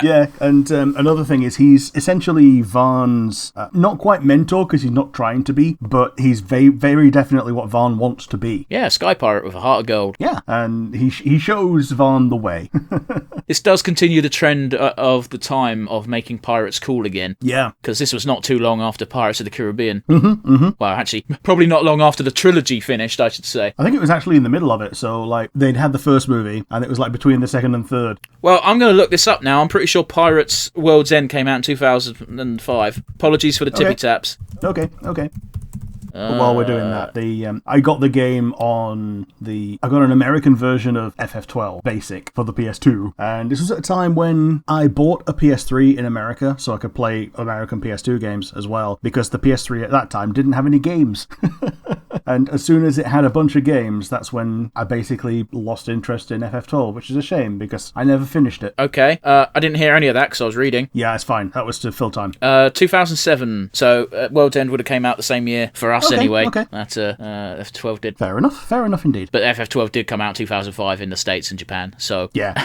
Yeah, and another thing is he's essentially Vaughn's, not quite mentor, because he's not trying to be, but he's very, very definitely what Vaughn wants to be. Yeah, Sky Pirate with a heart of gold. Yeah, and he shows Vaughn the way. This does continue the trend of the time of making pirates cool again. Yeah. Because this was not too long after Pirates of the Caribbean. Well, actually, probably not long after the trilogy finished, I should say. I think it was actually in the middle of it, so, like, they'd had the first movie, and it was, like, between the second and third. Well, I'm going to look this up now. I'm pretty sure Pirates World's End came out in 2005. Apologies for the tippy taps. Okay. But while we're doing that, I got the game on I got an American version of FF12 Basic for the PS2, and this was at a time when I bought a PS3 in America so I could play American PS2 games as well, because the PS3 at that time didn't have any games. And as soon as it had a bunch of games, that's when I basically lost interest in FF12, which is a shame because I never finished it. Okay, I didn't hear any of that because I was reading. Yeah, it's fine. That was to fill time. 2007, so World's End would have came out the same year for us anyway. Okay. That FF12 did. Fair enough indeed. But FF12 did come out in 2005 in the States and Japan, so... Yeah.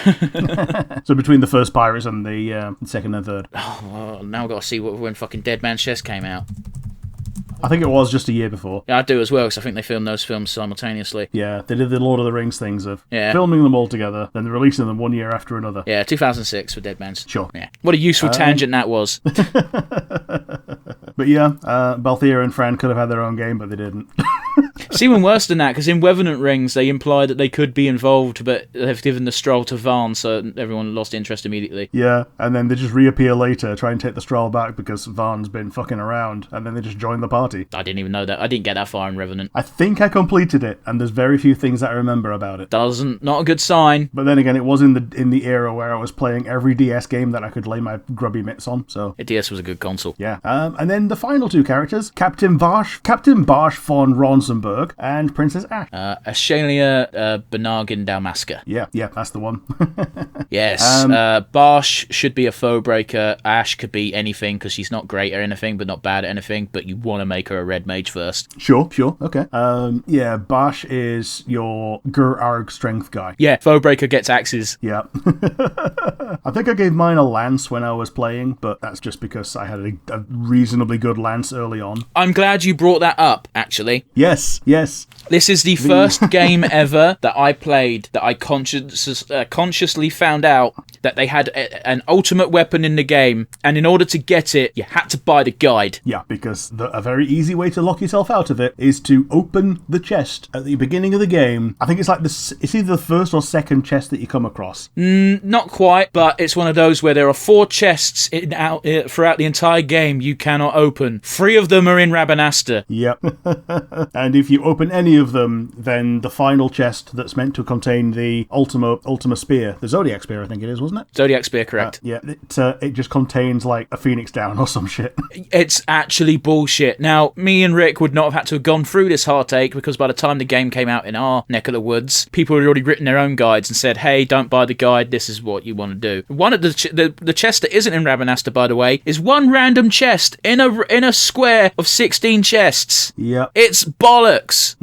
So between the first Pirates and the second and third. Oh, well, now I've got to see when fucking Dead Man's Chest came out. I think it was just a year before. Yeah, I do as well, because I think they filmed those films simultaneously. Yeah, they did the Lord of the Rings things of filming them all together, then releasing them one year after another. Yeah, 2006 for Dead Man's. Sure. Yeah. What a useful tangent that was. But yeah, Balthier and Fran could have had their own game, but they didn't. It's even worse than that, because in Revenant Rings, they implied that they could be involved, but they've given the stroll to Vaughn, so everyone lost interest immediately. Yeah, and then they just reappear later, try and take the stroll back because Vaughn's been fucking around, and then they just join the party. I didn't even know that. I didn't get that far in Revenant. I think I completed it, and there's very few things that I remember about it. Not a good sign. But then again, it was in the era where I was playing every DS game that I could lay my grubby mitts on, so... DS was a good console. Yeah. And then then the final two characters, Captain Barsh von Ronsenberg, and Princess Ash. Ashalia Benargin Dalmaska. Yeah, that's the one. Yes, Barsh should be a foe breaker. Ash could be anything because she's not great at anything, but not bad at anything. But you want to make her a red mage first. Sure, okay. Yeah, Barsh is your Gur-Arg strength guy. Yeah, foe breaker gets axes. Yeah. I think I gave mine a lance when I was playing, but that's just because I had a reasonably good lance early on. I'm glad you brought that up, actually. Yes. This is the first game ever that I played that I consciously found out that they had an ultimate weapon in the game, and in order to get it, you had to buy the guide. Yeah, because a very easy way to lock yourself out of it is to open the chest at the beginning of the game. I think it's like it's either the first or second chest that you come across. Not quite, but it's one of those where there are 4 chests throughout the entire game you cannot open. 3 of them are in Rabanasta. Yep. And if you open any of them, then the final chest that's meant to contain the Ultima spear, the Zodiac spear, I think it is, wasn't it? Zodiac spear, correct. Yeah, it just contains like a phoenix down or some shit. It's actually bullshit. Now, me and Rick would not have had to have gone through this heartache because by the time the game came out in our neck of the woods, people had already written their own guides and said, hey, don't buy the guide, this is what you want to do. One of the chest that isn't in Rabanasta, by the way, is one random chest in a square of 16 chests. Yep. It's bollocks.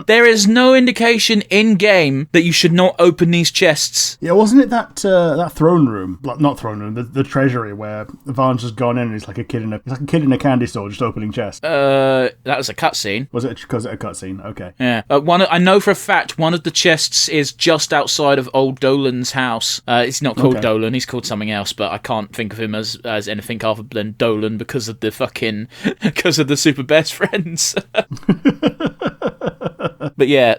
There is no indication in-game that you should not open these chests. Yeah, wasn't it that throne room? Not throne room, the treasury where Vaughn's just gone in and he's like a kid in a candy store just opening chests. That was a cutscene. Was it because of a cutscene? Okay. Yeah. I know for a fact one of the chests is just outside of old Dolan's house. It's not called Dolan, he's called something else, but I can't think of him as anything other than Dolan because of the super best friends. But yeah,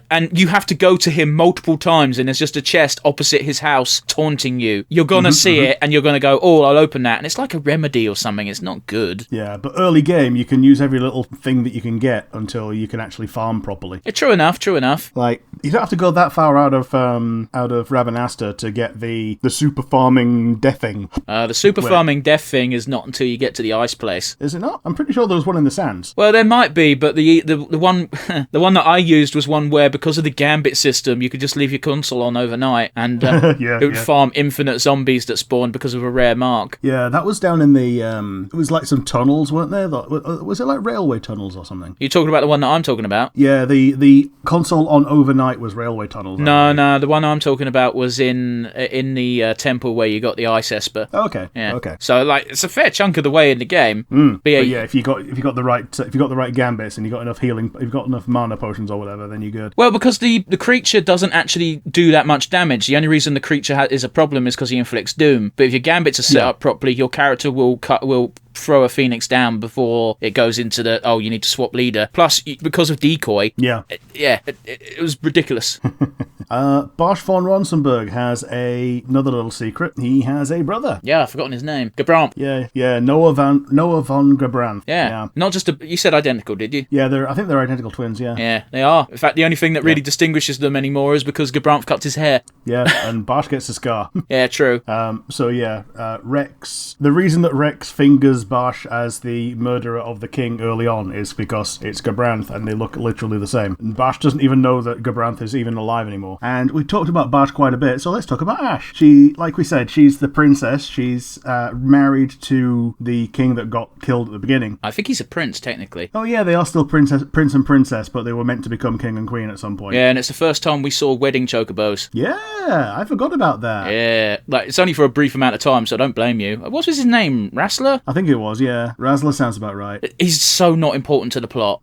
and you have to go to him multiple times, and there's just a chest opposite his house taunting you. You're gonna see it, and you're gonna go, "Oh, I'll open that," and it's like a remedy or something. It's not good. Yeah, but early game, you can use every little thing that you can get until you can actually farm properly. Yeah, true enough. Like you don't have to go that far out of Rabanasta to get the super farming death thing. The super farming death thing is not until you get to the ice place. Is it not? I'm pretty sure there was one in the sands. Well, there might be, but the one the one that I used was one where, because of the Gambit system, you could just leave your console on overnight and it would farm infinite zombies that spawned because of a rare mark. Yeah, that was down in the it was like some tunnels, weren't there? Was it like railway tunnels or something? You're talking about the one that I'm talking about? Yeah, the console on overnight was railway tunnels. No, the one I'm talking about was in the temple where you got the ice esper. Okay. Yeah. Okay. So it's a fair chunk of the way in the game. But yeah, if you got the right gambits and you got enough healing, if you've got enough mana potions or whatever, then you're good. Well, because the creature doesn't actually do that much damage. The only reason the creature is a problem is because he inflicts doom. But if your gambits are set up properly, your character will throw a phoenix down before it goes into you need to swap leader. Plus, because of decoy, it was ridiculous. Barsh von Ronsenberg has another little secret. He has a brother. Yeah, I've forgotten his name. Gabranth. Yeah, Noah von Gabranth. Yeah. Not just you said identical, did you? Yeah, I think they're identical twins, yeah. Yeah, they are. In fact, the only thing that really distinguishes them anymore is because Gabranth cuts his hair. Yeah, and Barsh gets a scar. Yeah, true. Rex, the reason that Rex fingers Barsh as the murderer of the king early on is because it's Gabranth and they look literally the same. And Barsh doesn't even know that Gabranth is even alive anymore. And we talked about Barsh quite a bit, so let's talk about Ash. She, like we said, she's the princess. She's married to the king that got killed at the beginning. I think he's a prince, technically. Oh yeah, they are still prince and princess, but they were meant to become king and queen at some point. Yeah, and it's the first time we saw wedding chocobos. Yeah, I forgot about that. Yeah, it's only for a brief amount of time, so don't blame you. What was his name? Rassler? I think it was, yeah. Rassler sounds about right. He's so not important to the plot.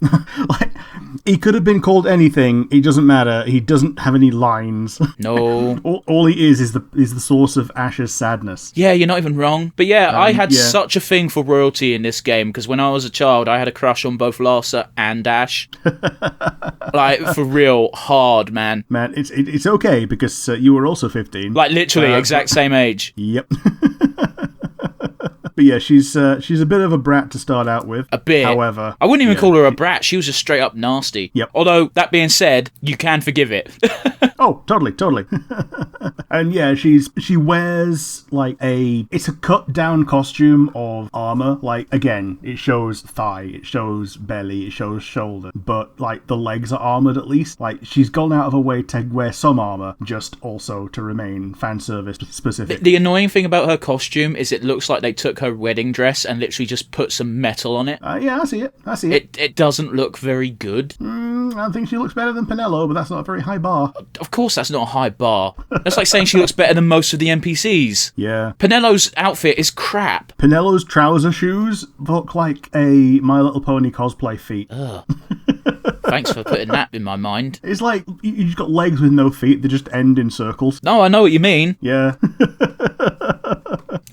He could have been called anything. It doesn't matter. He doesn't have any lines. No. all he is the source of Ash's sadness. Yeah, you're not even wrong. But yeah, I had such a thing for royalty in this game, because when I was a child, I had a crush on both Larsa and Ash. For real, hard, man. Man, it's okay, because you were also 15. Literally, exact same age. Yep. But yeah, she's a bit of a brat to start out with. A bit. However, I wouldn't even call her a brat. She was just straight up nasty. Yep. Although, that being said, you can forgive it. Oh, totally. And yeah, she wears like it's a cut down costume of armor. Like, again, it shows thigh, it shows belly, it shows shoulder, but like the legs are armored at least. Like, she's gone out of her way to wear some armor, just also to remain fan service specific. The annoying thing about her costume is it looks like they took her wedding dress and literally just put some metal on it. Yeah, I see it. It doesn't look very good. I don't think she looks better than Penelo, but that's not a very high bar. Of course that's not a high bar. That's like saying she looks better than most of the NPCs. Yeah. Penelo's outfit is crap. Penelo's trouser shoes look like a My Little Pony cosplay feet. Ugh. Thanks for putting that in my mind. It's like you've got legs with no feet, they just end in circles. No, I know what you mean. Yeah.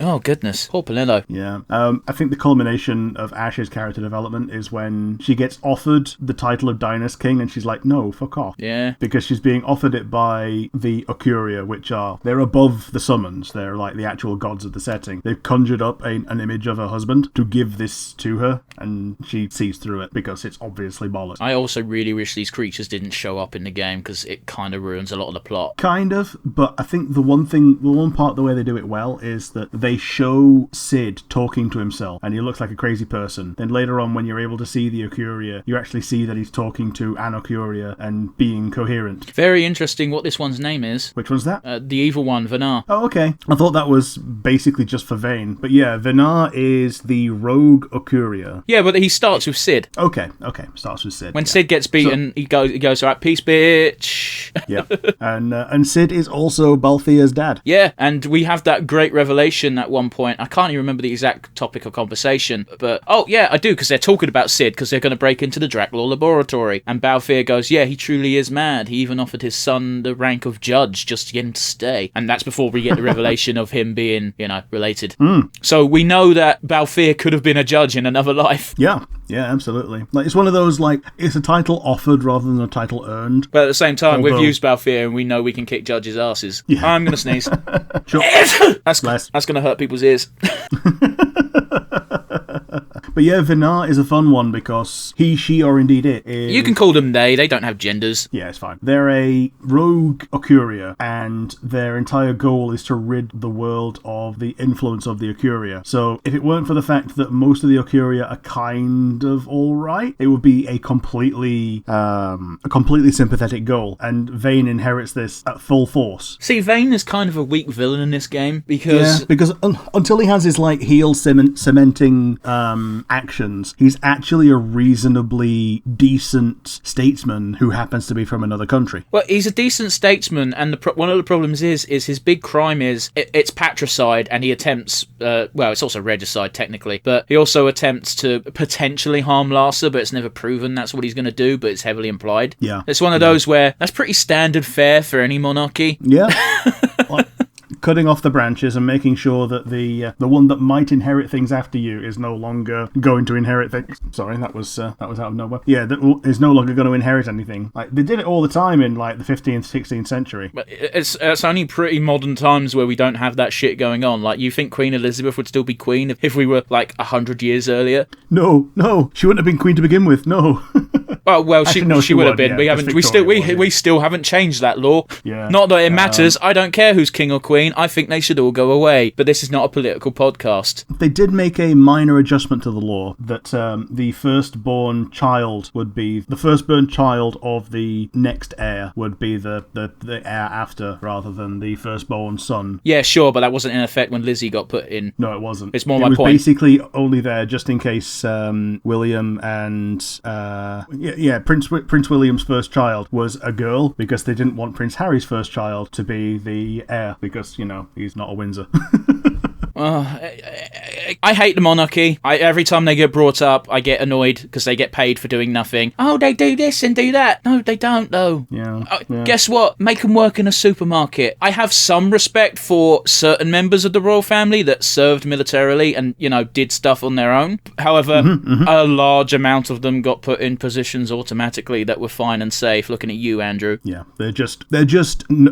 Oh, goodness. Poor Penelo. Yeah. I think the culmination of Ash's character development is when she gets offered the title of Dynast King and she's like, no, fuck off. Yeah. Because she's being offered it by the Ocuria, which they're above the summons. They're like the actual gods of the setting. They've conjured up an image of her husband to give this to her, and she sees through it because it's obviously bollocks. I also really wish these creatures didn't show up in the game because it kind of ruins a lot of the plot. Kind of, but I think the one part the way they do it well is that they show Sid talking to himself and he looks like a crazy person. Then later on, when you're able to see the Ocuria, you actually see that he's talking to an Ocuria and being coherent. Very interesting what this one's name is. Which one's that? The evil one, Vanar. Oh, okay. I thought that was basically just for Vayne. But yeah, Vanar is the rogue Ocuria. Yeah, but he starts with Sid. Okay. Starts with Sid. When Sid gets beaten, he goes, all right, peace, bitch. Yeah. And Sid is also Balthia's dad. Yeah, and we have that great revelation at one point. I can't even remember the exact topic of conversation, but oh yeah, I do, because they're talking about Sid because they're going to break into the Draculaur laboratory, and Balthier goes, yeah, he truly is mad. He even offered his son the rank of judge just to get him to stay, and that's before we get the revelation of him being, related. So we know that Balthier could have been a judge in another life. Yeah, absolutely. Like, it's one of those, like, it's a title offered rather than a title earned. But at the same time, we've used Balthier and we know we can kick judges' asses. Yeah. I'm going to sneeze. Sure. That's going to hurt people's ears. But yeah, Vanar is a fun one because he, she, or indeed it is... You can call them they don't have genders. Yeah, it's fine. They're a rogue Ocuria, and their entire goal is to rid the world of the influence of the Ocuria. So if it weren't for the fact that most of the Ocuria are kind of alright, it would be a completely sympathetic goal, and Vayne inherits this at full force. See, Vayne is kind of a weak villain in this game because until he has his like heel cementing actions, he's actually a reasonably decent statesman who happens to be from another country. Well, he's a decent statesman, and one of the problems is his big crime is it's patricide, and he attempts it's also regicide technically, but he also attempts to potentially harm Larsa, but it's never proven that's what he's going to do, but it's heavily implied. Yeah, it's one of those where that's pretty standard fare for any monarchy. Yeah. Like, cutting off the branches and making sure that the one that might inherit things after you is no longer going to inherit things. Sorry, that was out of nowhere. Yeah, that is no longer going to inherit anything. Like, they did it all the time in like the 15th, 16th century. But it's only pretty modern times where we don't have that shit going on. Like, you think Queen Elizabeth would still be queen if we were like 100 years earlier? No, she wouldn't have been queen to begin with. No. Well, she would have been. Yeah, we still haven't changed that law. Yeah. Not that it matters. I don't care who's king or queen. I think they should all go away. But this is not a political podcast. They did make a minor adjustment to the law that the firstborn child of the next heir would be the heir after, rather than the firstborn son. Yeah, sure, but that wasn't in effect when Lizzie got put in. No, it wasn't. It's more my point. It was basically only there just in case William and Prince William's first child was a girl, because they didn't want Prince Harry's first child to be the heir, because, he's not a Windsor. I hate the monarchy. Every time they get brought up, I get annoyed because they get paid for doing nothing. Oh, they do this and do that. No, they don't, though. Yeah. Guess what? Make them work in a supermarket. I have some respect for certain members of the royal family that served militarily and, did stuff on their own. However, a large amount of them got put in positions automatically that were fine and safe. Looking at you, Andrew. Yeah, they're just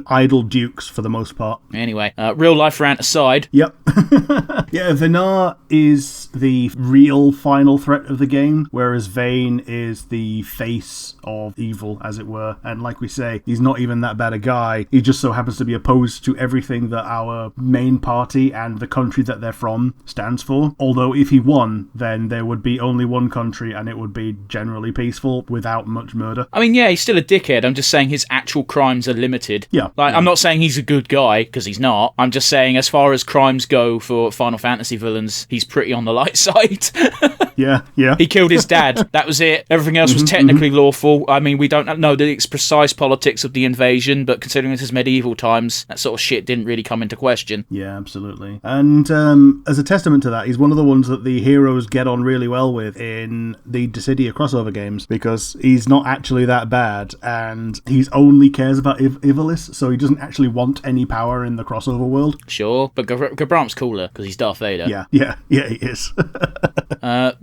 idle dukes for the most part. Anyway, real life rant aside. Yep. Yeah, Vanar Ultima is the real final threat of the game, whereas Vayne is the face of evil, as it were. And like we say, he's not even that bad a guy. He just so happens to be opposed to everything that our main party and the country that they're from stands for. Although if he won, then there would be only one country and it would be generally peaceful without much murder. I mean, yeah, he's still a dickhead. I'm just saying his actual crimes are limited. Yeah. I'm not saying he's a good guy, because he's not. I'm just saying as far as crimes go for Final Fantasy villains, he's pretty on the light side. Yeah. He killed his dad. That was it. Everything else was technically lawful. I mean, we don't know the precise politics of the invasion, but considering this is medieval times, that sort of shit didn't really come into question. Yeah, absolutely. And as a testament to that, he's one of the ones that the heroes get on really well with in the Dissidia crossover games, because he's not actually that bad, and he only cares about Ivalice, so he doesn't actually want any power in the crossover world. Sure, but Gabranth's cooler, because he's Darth Vader. Yeah, he is.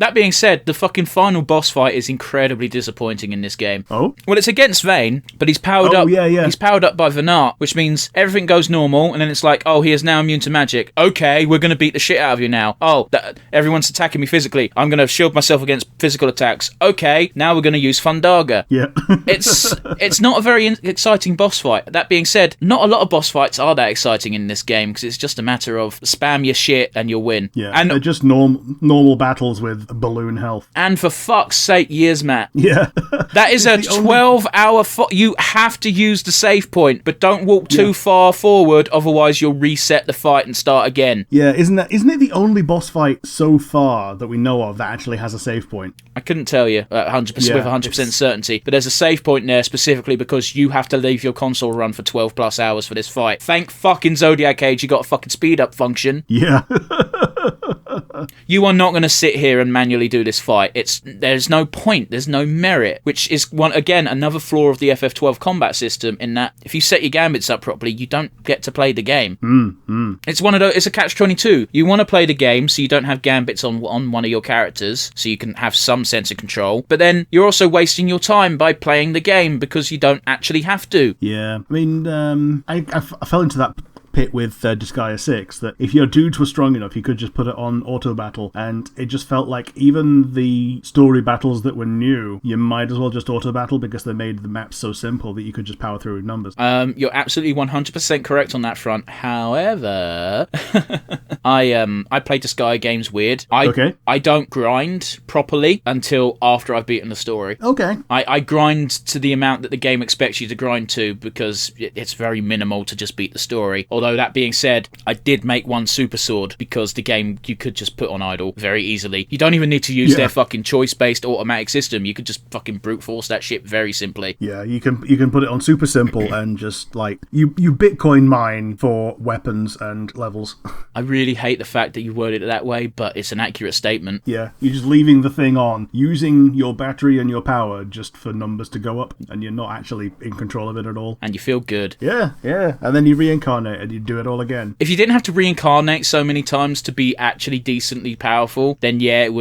That being said, the fucking final boss fight is incredibly disappointing in this game. Oh? Well, it's against Vayne, but he's powered up. Yeah. He's powered up by Venat, which means everything goes normal, and then it's like, oh, he is now immune to magic. Okay, we're going to beat the shit out of you now. Oh, everyone's attacking me physically. I'm going to shield myself against physical attacks. Okay, now we're going to use Fundaga. Yeah. It's not a very exciting boss fight. That being said, not a lot of boss fights are that exciting in this game, because it's just a matter of spam your shit and you'll win. Yeah, and they're just normal battles with balloon health. And for fuck's sake, years, Matt. Yeah. That is a 12-hour... You have to use the save point, but don't walk too far forward, otherwise you'll reset the fight and start again. Yeah, isn't it the only boss fight so far that we know of that actually has a save point? I couldn't tell you 100% with 100% certainty, but there's a save point there specifically because you have to leave your console run for 12 plus hours for this fight. Thank fucking Zodiac Age you got a fucking speed up function. Yeah. You are not going to sit here and manually do this fight. There's no point. There's no merit, which is another flaw of the FF12 combat system, in that if you set your gambits up properly, you don't get to play the game. It's it's a catch-22. You want to play the game so you don't have gambits on one of your characters, so you can have some sense of control, but then you're also wasting your time by playing the game because you don't actually have to. Yeah, I mean, I fell into that pit with Disgaea 6, that if your dudes were strong enough, you could just put it on auto battle, and it just felt like even the story battles that were new, you might as well just auto battle because they made the maps so simple that you could just power through with numbers. You're absolutely 100% correct on that front. However, I play Disgaea games weird. I don't grind properly until after I've beaten the story. Okay. I grind to the amount that the game expects you to grind to, because it's very minimal to just beat the story. Although, that being said, I did make one super sword because the game you could just put on idle very easily. You don't even need to use their fucking choice-based automatic system. You could just fucking brute force that shit very simply. Yeah, you can put it on super simple and just, like, you Bitcoin mine for weapons and levels. I really hate the fact that you worded it that way, but it's an accurate statement. Yeah, you're just leaving the thing on, using your battery and your power just for numbers to go up, and you're not actually in control of it at all. And you feel good. Yeah, and then you reincarnate and you do it all again. If you didn't have to reincarnate so many times to be actually decently powerful, then yeah, it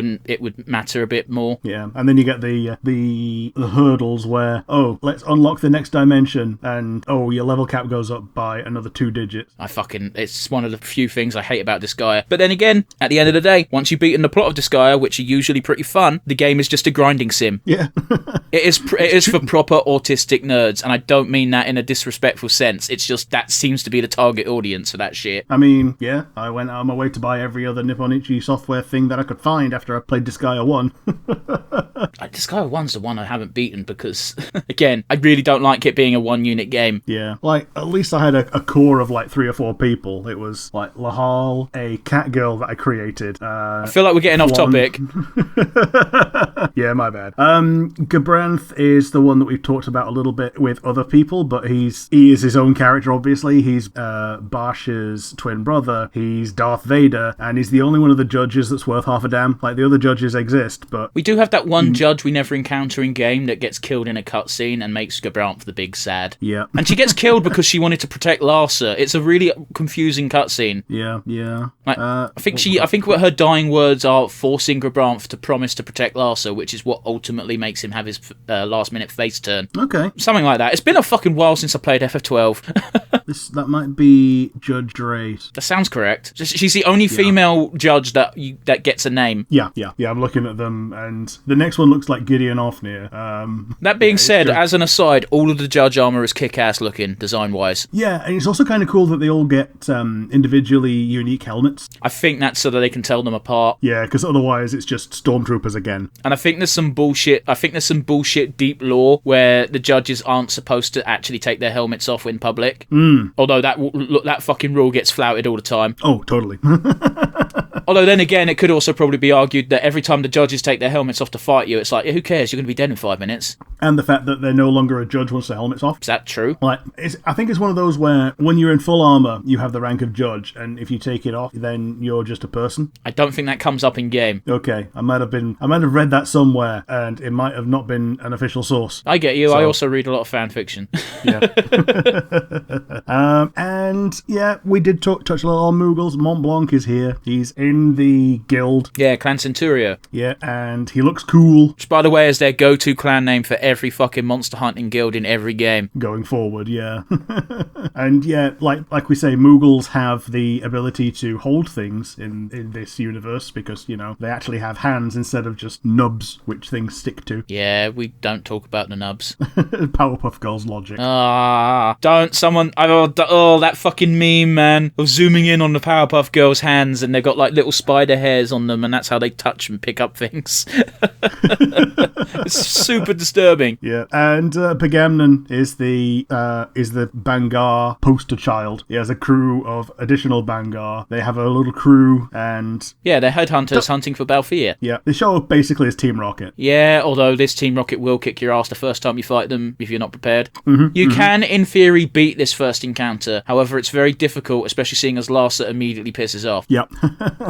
would matter a bit more. Yeah, and then you get the hurdles where, oh, let's unlock the next dimension, and oh, your level cap goes up by another 2 digits. It's one of the few things I hate about Disgaea. But then again, at the end of the day, once you've beaten the plot of Disgaea, which are usually pretty fun, the game is just a grinding sim. Yeah. It is for proper autistic nerds, and I don't mean that in a disrespectful sense. It's just that seems to be the target audience for that shit. I mean, yeah, I went out of my way to buy every other Nipponichi software thing that I could find after I played Disgaea 1. Disgaea 1's the one I haven't beaten because, again, I really don't like it being a one-unit game. Yeah, like, at least I had a core of, like, 3 or 4 people. It was, like, Lahal, a cat girl that I created. I feel like we're getting off topic. Yeah, my bad. Gabranth is the one that we've talked about a little bit with other people, but he is his own character, obviously. He's Barsh's twin brother. He's Darth Vader, and he's the only one of the judges that's worth half a damn. Like, the other judges exist, but... We do have that one judge we never encounter in game that gets killed in a cutscene and makes Gabranth the big sad. Yeah. And she gets killed because she wanted to protect Larsa. It's a really confusing cutscene. Yeah. Like, I think what her dying words are forcing Gabranth to promise to protect Larsa, which is what ultimately makes him have his last-minute face turn. Okay. Something like that. It's been a fucking while since I played FF12. That might be Judge Drace. That sounds correct. She's the only female judge that gets a name. Yeah. I'm looking at them, and the next one looks like Gideon Ofnir. That being said, as an aside, all of the judge armor is kick-ass looking, design-wise. Yeah, and it's also kind of cool that they all get individually unique helmets. I think that's so that they can tell them apart. Yeah, because otherwise it's just stormtroopers again. And I think there's some bullshit deep lore where the judges aren't supposed to actually take their helmets off in public. Although that fucking rule gets flouted all the time. Oh, totally. Although then again, it could also probably be argued that every time the judges take their helmets off to fight you, it's like, who cares? You're going to be dead in 5 minutes. And the fact that they're no longer a judge once their helmet's off. Is that true? Like, I think it's one of those where when you're in full armor, you have the rank of judge, and if you take it off, then you're just a person. I don't think that comes up in game. Okay, I might have read that somewhere, and it might have not been an official source. I get you. So, I also read a lot of fan fiction. Yeah. And yeah, we did touch a little on Moogles. Mont Blanc is here. He's in the guild. Yeah, Clan Centurio. Yeah, and he looks cool. Which, by the way, is their go-to clan name for every fucking monster hunting guild in every game. Going forward, yeah. And yeah, like we say, Moogles have the ability to hold things in this universe because, you know, they actually have hands instead of just nubs which things stick to. Yeah, we don't talk about the nubs. Powerpuff Girls logic. Don't someone... Oh, that fucking meme, man, of zooming in on the Powerpuff Girls' hands and they've got like little spider hairs on them and that's how they touch and pick up things. It's super disturbing. Yeah, and Pagamnon is the Bangar poster child. He has a crew of additional Bangar. They have a little crew and... Yeah, they're headhunters hunting for Balfir. Yeah, they show up basically as Team Rocket. Yeah, although this Team Rocket will kick your ass the first time you fight them if you're not prepared. You can, in theory, beat this first encounter. However, it's very difficult, especially seeing as Larsa immediately pisses off. Yep.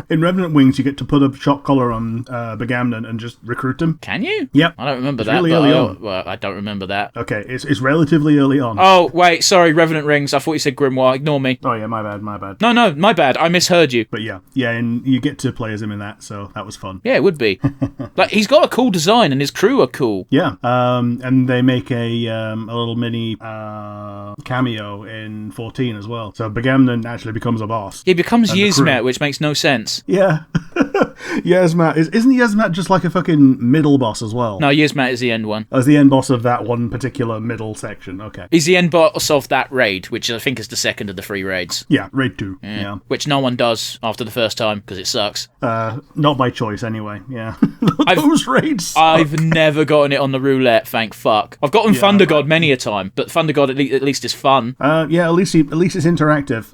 In Revenant Wings, you get to put a shock collar on Pagamnon and just recruit him. Can you? Yep. I don't remember that. Really early on. Well, I don't remember that. Okay, it's relatively early on. Oh, wait, sorry, Revenant Rings. I thought you said Grimoire. Ignore me. Oh, yeah, my bad. No, my bad. I misheard you. But yeah, and you get to play as him in that, so that was fun. Yeah, it would be. Like, he's got a cool design and his crew are cool. Yeah, and they make a little mini cameo in 14 as well. So Pagamnon actually becomes a boss. He becomes Yzmat, which makes no sense. Yeah. Yzmat. Isn't Yzmat just like a fucking middle boss as well? No, Yzmat is the end one. As the end boss of that one particular middle section, okay. He's the end boss of that raid, which I think is the second of the 3 raids. Yeah, raid 2. Yeah. Which no one does after the first time, because it sucks. Not by choice, anyway, yeah. Those raids suck. I've never gotten it on the roulette, thank fuck. I've gotten Thunder God many a time, but Thunder God at least is fun. Yeah, at least it's interactive.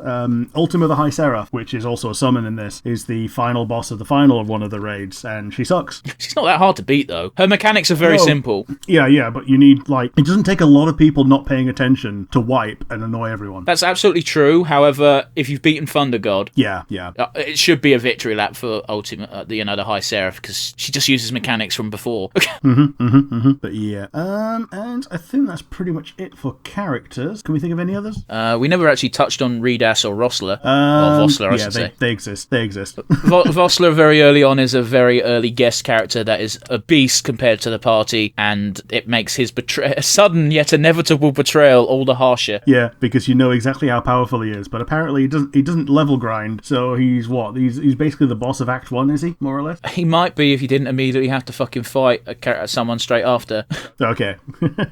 Ultima the High Seraph, which is also a summon in this, is the final boss of the final of one of the raids, and she sucks. She's not that hard to beat, though. Her mechanics are very simple. Yeah, but you need, like... It doesn't take a lot of people not paying attention to wipe and annoy everyone. That's absolutely true. However, if you've beaten Thunder God... Yeah. it should be a victory lap for Ultima, the High Seraph, because she just uses mechanics from before. But yeah. And I think that's pretty much it for characters. Can we think of any others? We never actually touched on Redas or Rossler. Or Vossler, I should say. They exist. Vossler very early on is a very early guest character that is a beast compared to the party, and it makes his sudden yet inevitable betrayal all the harsher. Yeah, because you know exactly how powerful he is, but apparently he doesn't level grind, so he's what? He's basically the boss of Act 1, is he? More or less? He might be if you didn't immediately have to fucking fight someone straight after. Okay.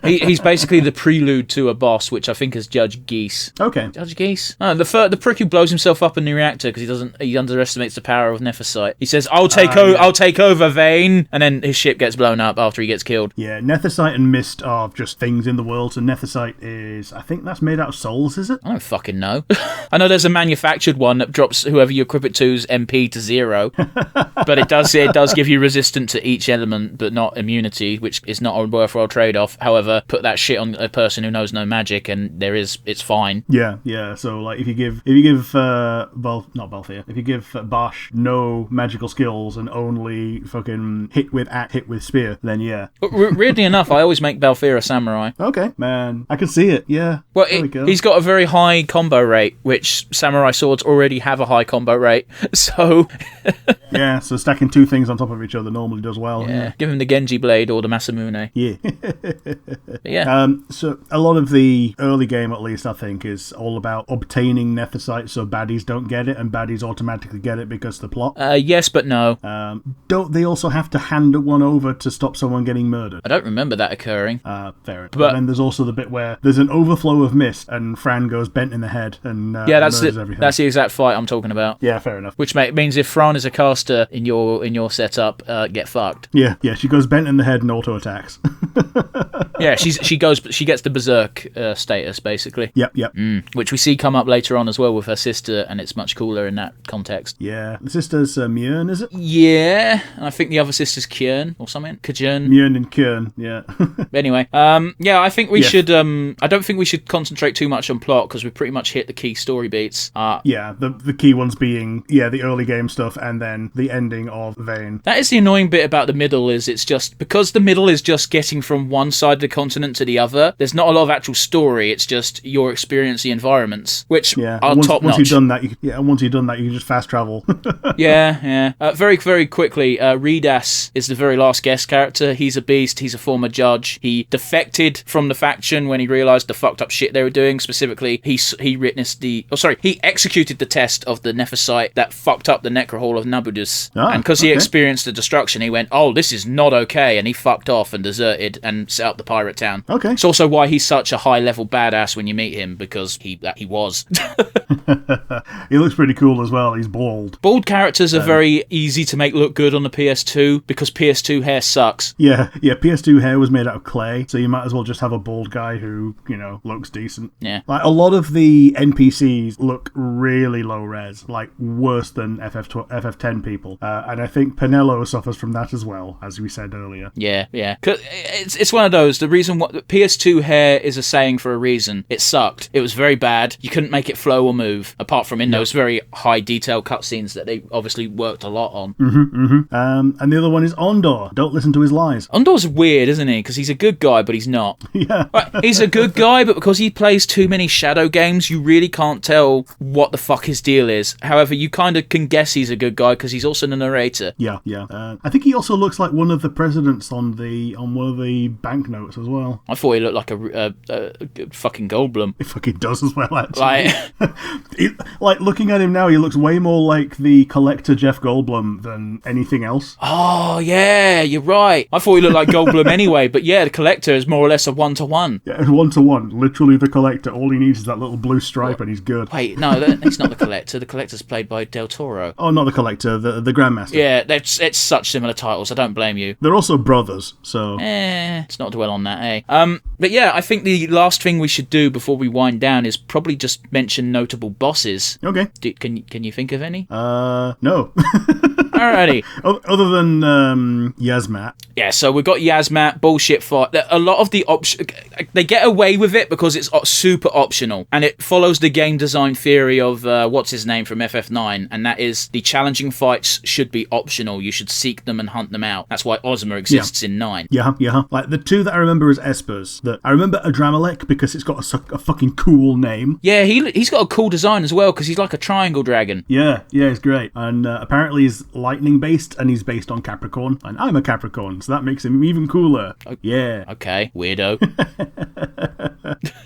He's basically the prelude to a boss, which I think is Judge Geese. Okay. Judge Geese? Oh, the prick who blows himself up in the reactor because he underestimates the power of Nephesite. He says, I'll take over, Vane, and then his ship gets blown up after he gets killed. Yeah, Nephesite and Mist are just things in the world, so Nephesite is, I think that's made out of souls, is it? I don't fucking know. I know there's a manufactured one that drops whoever you equip it to's MP to 0, but it does give you resistance to each element, but not immunity, which is not a worthwhile trade-off. However, put that shit on a person who knows no magic, and it's fine. Yeah. So like, if you give Bosh no magical skills and only fucking hit with axe, hit with spear, then yeah. But weirdly enough, I always make Balfira samurai. Okay, man. I can see it, yeah. Well, There we go. he's got a very high combo rate, which samurai swords already have a high combo rate. So... Yeah, so stacking two things on top of each other normally does well. yeah, give him the Genji blade or the Masamune. Yeah. But yeah. So a lot of the early game, at least, I think, is all about obtaining Nethicite so baddies don't get it and baddies automatically get it because of the plot. Yes, but no. Don't they also have to hand one over to stop someone getting murdered? I don't remember that occurring. Fair enough. But then there's also the bit where there's an overflow of mist and Fran goes bent in the head and yeah, that's murders everything. that's the exact fight I'm talking about. Yeah, fair enough. Which means if Fran is a caster in your setup, get fucked. Yeah, she goes bent in the head and auto attacks. Yeah, she gets the berserk status basically. Yep. Which we see come up later on as well with her sister, and it's much cooler in that context. Yeah, the sister's Mjörn, is it? Yeah, and I think the other sister's Kjörn or something. Kjörn. Mjörn and Kjörn, yeah. Anyway, yeah, I think we should. I don't think we should concentrate too much on plot because we've pretty much hit the key story beats. Yeah, the key ones being the early game stuff and then the ending of Vane. That is the annoying bit about the middle, is it's just because the middle is just getting from one side of the continent to the other. There's not a lot of actual story. It's just your experience, the environments, which are top notch. Once you've done that, you can just fast travel. Yeah. Very, very quickly, Redas is the very last guest character. He's a beast. He's a former judge. He defected from the faction when he realised the fucked up shit they were doing. Specifically, he witnessed he executed the test of the Nethicite that fucked up the Necrohall of Nabudus. And because he experienced the destruction, he went, oh, this is not okay, and he fucked off and deserted and set up the pirate town. Okay. It's also why he's such a high-level badass when you meet him, because he was. He looks pretty cool as well. He's bald. Bald characters are very easy to make look good on the PS2 because PS2 hair sucks. Yeah. PS2 hair was made out of clay, so you might as well just have a bald guy who, looks decent. Yeah. Like, a lot of the NPCs look really low res, like worse than FF10 people. And I think Penelo suffers from that as well, as we said earlier. Yeah. 'Cause it's one of those. The reason PS2 hair is a saying for a reason. It sucked. It was very bad. You couldn't make it flow or move, apart from in those very high detail cutscenes that they obviously worked a lot on. And the other one is Ondor. Don't listen to his lies. Ondor's weird, isn't he? Because he's a good guy, but he's not. Yeah. He's a good guy, but because he plays too many Shadow games, you really can't tell what the fuck his deal is. However, you kind of can guess he's a good guy because he's also the narrator. Yeah. I think he also looks like one of the presidents on one of the banknotes as well. I thought he looked like a fucking Goldblum. He fucking does as well, actually. Like, looking at him now, he looks way more like the collector Jeff Goldblum than anything else. Oh, yeah, you're right. I thought he looked like Goldblum anyway, but yeah, the collector is more or less a one-to-one. Yeah, 1-to-1. Literally the collector. All he needs is that little blue stripe and he's good. Wait, no, he's not the collector. The collector's played by Del Toro. Oh, not the collector, the Grandmaster. Yeah, it's such similar titles. I don't blame you. They're also brothers, so... Let's not dwell on that, eh? But yeah, I think the last thing we should do before we wind down is probably just mention notable bosses. Okay. Can you think of any? No. Alrighty. Other than Yasmat. Yeah, so we've got Yasmat, bullshit fight. A lot of the they get away with it because it's super optional, and it follows the game design theory of what's his name from FF9, and that is the challenging fights should be optional. You should seek them and hunt them out. That's why Ozma exists in 9. Yeah. Like the two that I remember as Espers. That I remember Adramelech because it's got a fucking cool name. Yeah, he's got a cool design as well because he's like a triangle dragon. Yeah, it's great. And apparently he's lightning based, and he's based on Capricorn, and I'm a Capricorn, so that makes him even cooler. Yeah. Okay, weirdo.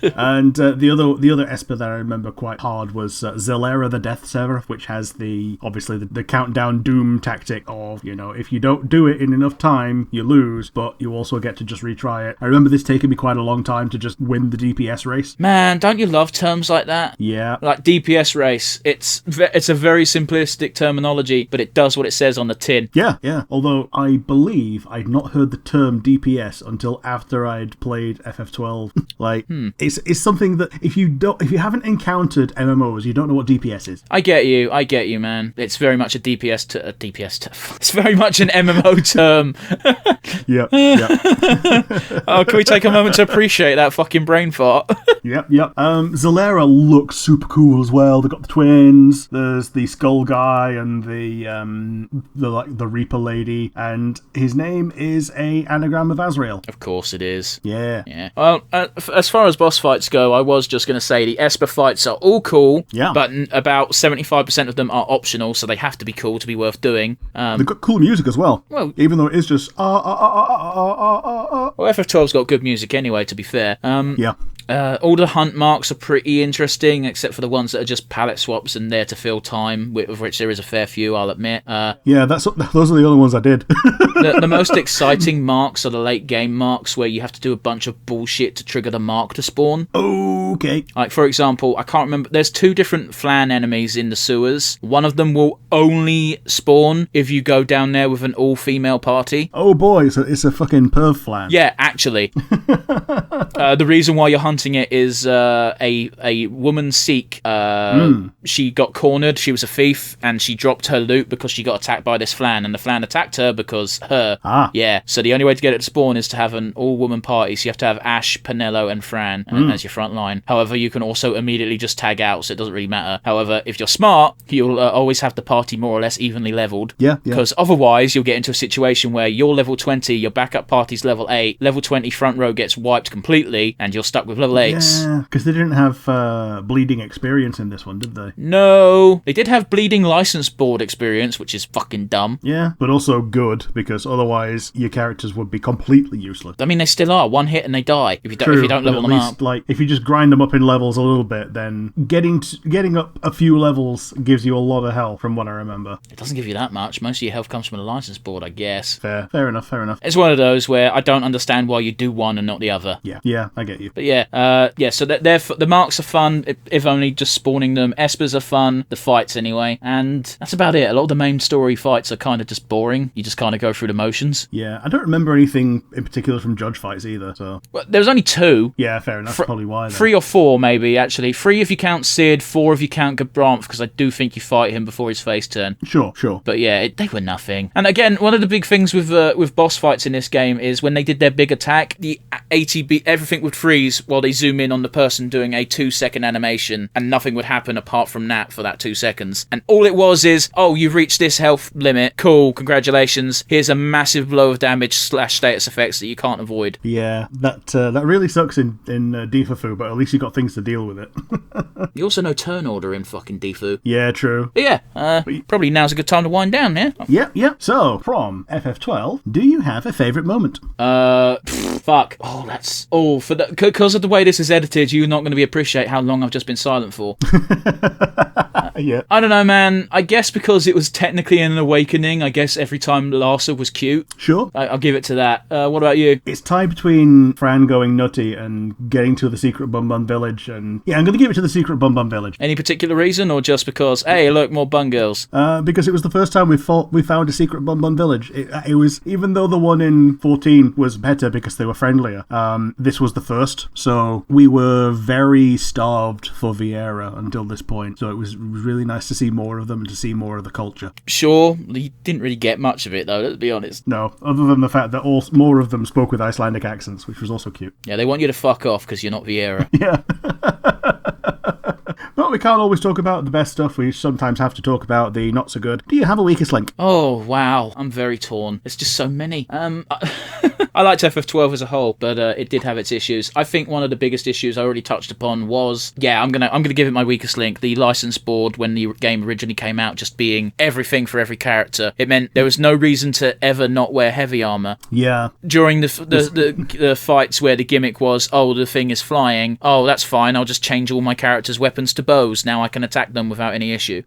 And the other Esper that I remember quite hard was Zelera the Death Seraph, which has obviously the countdown doom tactic of, if you don't do it in enough time, you lose, but you also get to just retry it. I remember this taking me quite a long time to just win the DPS race. Man, don't you love terms like that? Yeah. Like DPS race, it's a very simplistic terminology, but it does what it says on the tin. Yeah. Although I believe I'd not heard the term DPS until after I'd played FF12. It's something that if you haven't encountered MMOs, you don't know what DPS is. I get you, man. It's very much a DPS. It's very much an MMO term. Yeah. Oh, can we take a moment to appreciate that fucking brain fart. Yep. Zalera looks super cool as well. They've got the twins. There's the skull guy and the Reaper lady, and his name is a anagram of Azrael. Of course it is. Yeah. Well, as far as boss fights go, I was just going to say the Esper fights are all cool. Yeah. But about 75% of them are optional, so they have to be cool to be worth doing. They've got cool music as well. Well, even though it is just Well, FF12's got good music anyway, to be fair. Yeah. All the hunt marks are pretty interesting, except for the ones that are just palette swaps and there to fill time, of which there is a fair few, I'll admit. Yeah, those are the only ones I did. The most exciting marks are the late game marks, where you have to do a bunch of bullshit to trigger the mark to spawn. Okay. Like, for example, I can't remember, there's 2 different Flan enemies in the sewers. One of them will only spawn if you go down there with an all-female party. Oh boy, so it's a fucking perv flan. Yeah, actually. The reason why you're hunting it is a woman Sikh. She got cornered. She was a thief, and she dropped her loot because she got attacked by this Flan, and the Flan attacked her because her. Yeah. So the only way to get it to spawn is to have an all-woman party. So you have to have Ash, Penello, and Fran as your front line. However, you can also immediately just tag out, so it doesn't really matter. However, if you're smart, you'll always have the party more or less evenly leveled. Yeah. Because otherwise, you'll get into a situation where you're level 20, your backup party's level 8, level 20 front row gets wiped completely, and you're stuck with level 8s. Yeah, because they didn't have bleeding experience in this one, did they? No. They did have bleeding license board experience, which is fucking dumb. Yeah, but also good, because otherwise your characters would be completely useless. I mean, they still are. One hit and they die if you don't level them up. Like, if you just grind them up in levels a little bit, then getting up a few levels gives you a lot of health, from what I remember. It doesn't give you that much. Most of your health comes from the license board, I guess. Fair enough. It's one of those where I don't understand why you do one and not the other. Yeah, I get you. But so the marks are fun, if only just spawning them. Espers are fun, the fights anyway, and that's about it. A lot of the main story fights are kind of just boring. You just kind of go through the motions. Yeah, I don't remember anything in particular from judge fights either, so... Well, there was only 2. Yeah, fair enough, probably why then. 3 or 4 maybe, actually. 3 if you count Sid, 4 if you count Gabranth, because I do think you fight him before his face turn. Sure. But yeah, they were nothing. And again, one of the big things with boss fights in this game is when they did their big attack, the ATB, everything would freeze while they zoom in on the person doing a 2-second animation, and nothing would happen apart from that for that 2 seconds. And all it was is, oh, you've reached this health limit. Cool, congratulations. Here's a massive blow of damage / status effects that you can't avoid. Yeah, that really sucks in Defafu, but at least you got things to deal with it. You also know turn order in fucking Defu. Yeah, true. But yeah, probably now's a good time to wind down, yeah? Yeah. So, from FF12, do you have a favourite moment? Fuck. Oh, that's... Oh, because of the way this is edited, you're not going to appreciate how long I've just been silent for. Yeah. I don't know, man. I guess because it was technically an awakening, I guess every time Larsa was cute. Sure. I'll give it to that. What about you? It's tied between Fran going nutty and getting to the secret Bum Bum village, and... Yeah, I'm going to give it to the secret Bum Bum village. Any particular reason, or just because, hey, look, more bun girls? Because it was the first time we found a secret Bum Bum village. It was, even though the one in 14 was better because they were friendlier, this was the first. So we were very starved for Vieira until this point. So it was really nice to see more of them and to see more of the culture. Sure, you didn't really get much of it though, let's be honest. No, other than the fact that more of them spoke with Icelandic accents, which was also cute. Yeah, they want you to fuck off because you're not Vieira. Yeah. But we can't always talk about the best stuff. We sometimes have to talk about the not so good. Do you have a weakest link? Oh, wow. I'm very torn. There's just so many. I liked FF12 as a whole, but it did have its issues. I think one of the biggest issues I already touched upon was, I'm gonna give it my weakest link. The license board when the game originally came out, just being everything for every character. It meant there was no reason to ever not wear heavy armor. Yeah. During the fights where the gimmick was, oh, the thing is flying. Oh, that's fine. I'll just change all my characters' weapons to bows. Now I can attack them without any issue.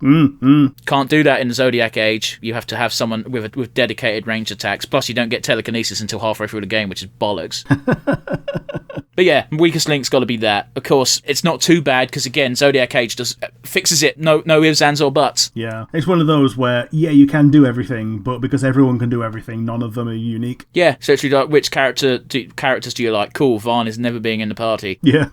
Can't do that in the Zodiac Age. You have to have someone with dedicated range attacks. Plus, you don't get telekinesis until halfway through the game, which is bollocks. But yeah, weakest link's got to be that. Of course, it's not too bad because again, Zodiac Age fixes it. No ifs, ands, or buts. Yeah, it's one of those where you can do everything, but because everyone can do everything, none of them are unique. Yeah, so it's like, which characters do you like? Cool, Vaughn is never being in the party. Yeah,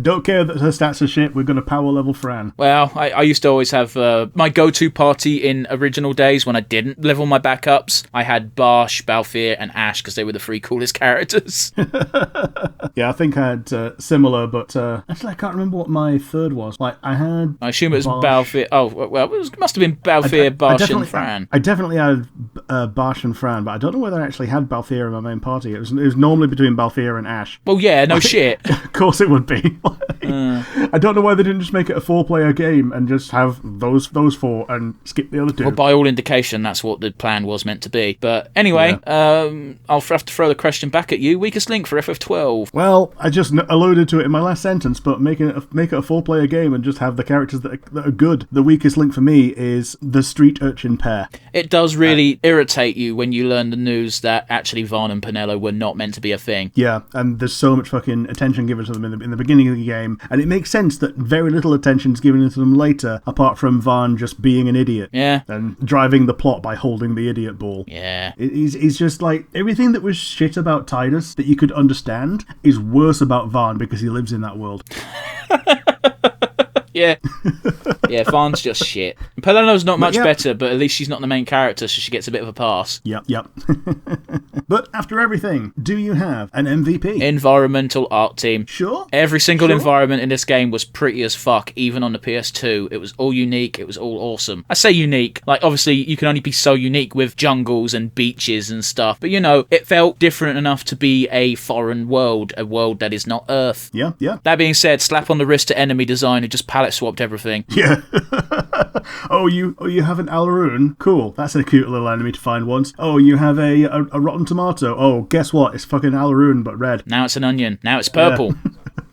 don't care that her stats are shit. We're gonna power level Fran? Well, I used to always have my go-to party in original days when I didn't level my backups. I had Barsh, Balthier, and Ash because they were the three coolest characters. Yeah, I think I had similar, but actually I can't remember what my third was. Like, I assume it was Barsh. Balthier. Oh, well, it must have been Balthier, Barsh, and Fran. I definitely had Barsh and Fran, but I don't know whether I actually had Balthier in my main party. It was normally between Balthier and Ash. Well, yeah, no shit. Of course it would be. I don't know why they didn't just make it a 4-player game and just have those 4 and skip the other 2. Well, by all indication, that's what the plan was meant to be. But anyway, I'll have to throw the question back at you. Weakest link for FF12. Well, I just alluded to it in my last sentence, but make it a 4-player game and just have the characters that are good. The weakest link for me is the street urchin pair. It does really irritate you when you learn the news that actually Varn and Penelo were not meant to be a thing. Yeah, and there's so much fucking attention given to them in the beginning of the game, and it makes sense that very little attention is given to them later, apart from Varn just being an idiot. Yeah. And driving the plot by holding the idiot ball. Yeah. He's just like, everything that was shit about Tidus that you could understand is worse about Varn because he lives in that world. Yeah. Yeah, Varn's just shit. Pelelo's not much better, but at least she's not the main character, so she gets a bit of a pass. Yep. But after everything, do you have an MVP? Environmental art team. Sure. Every single environment in this game was pretty as fuck, even on the PS2. It was all unique. It was all awesome. I say unique. Like, obviously, you can only be so unique with jungles and beaches and stuff. But, you know, it felt different enough to be a foreign world, a world that is not Earth. Yeah. That being said, slap on the wrist to enemy design who just palette swapped everything. Yeah. Oh, you have an Alaroon? Cool. That's a cute little enemy to find once. Oh, you have a rotten tomato. Oh, guess what? It's fucking Alaroon, but red. Now it's an onion. Now it's purple.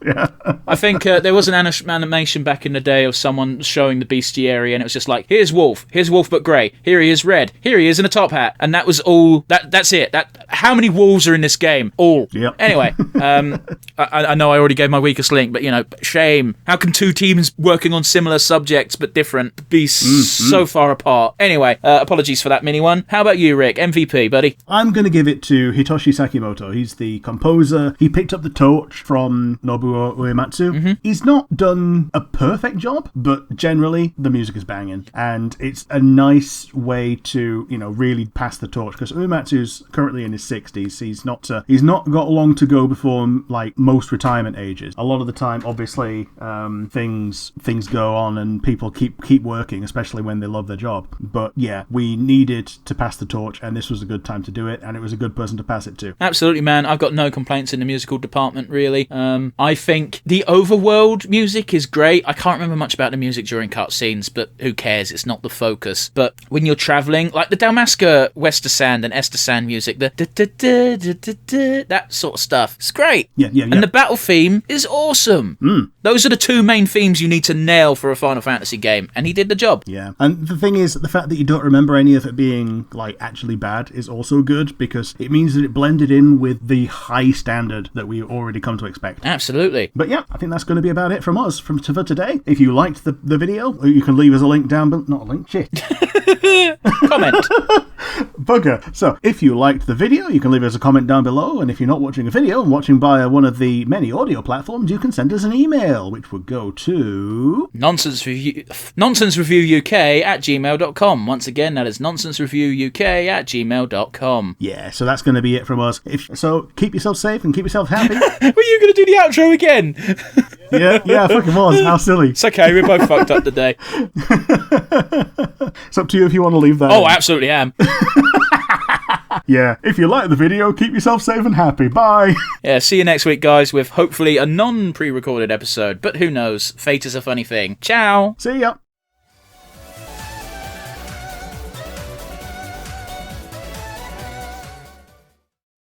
Yeah. I think there was an animation back in the day of someone showing the bestiary, and it was just like, here's Wolf but grey. Here he is red. Here he is in a top hat. And that was all. That's it. How many wolves are in this game? All. Yep. Anyway, I know I already gave my weakest link, but, you know, shame. How can two teams working on similar subjects but different be so far apart? Anyway, apologies for that mini one. How about you, Rick? MVP, buddy? I'm going to give it to Hitoshi Sakimoto. He's the composer. He picked up the torch from Nobuo Uematsu. He's not done a perfect job, but generally the music is banging, and it's a nice way to, you know, really pass the torch, because Uematsu's currently in his 60s. He's not got long to go before, like, most retirement ages. A lot of the time, obviously, things go on and people keep working, especially when they love their job. But yeah, we needed to pass the torch, and this was a good time to do it, and it was a good person to pass it to. Absolutely, man. I've got no complaints in the musical department, really. I think the overworld music is great. I can't remember much about the music during cutscenes, but who cares? It's not the focus. But when you're traveling, like the Dalmasca Westersand and Estersand music, that sort of stuff, it's great. Yeah. And the battle theme is awesome. Those are the two main themes you need to nail for a Final Fantasy game, and he did the job. Yeah, and the thing is, the fact that you don't remember any of it being, like, actually bad is also good, because it means that it blended in with the high standard that we already come to expect. Absolutely. But yeah, I think that's going to be about it from us for today. If you liked the video, you can leave us a link down below. Not a link, shit. Comment. Bugger. So, if you liked the video, you can leave us a comment down below, and if you're not watching a video and watching by one of the many audio platforms, you can send us an email, which would go to nonsensereviewuk@gmail.com. Once again, that is nonsensereviewuk@gmail.com. Yeah, so that's going to be it from us. So, keep yourself safe and keep yourself happy. Were you going to do the outro again? Yeah, I fucking was. How silly. It's okay, we're both fucked up today. It's up to you if you want to leave that. Oh, I absolutely am. Yeah, if you like the video, keep yourself safe and happy. Bye. Yeah, see you next week, guys, with hopefully a non-pre-recorded episode. But who knows? Fate is a funny thing. Ciao. See ya.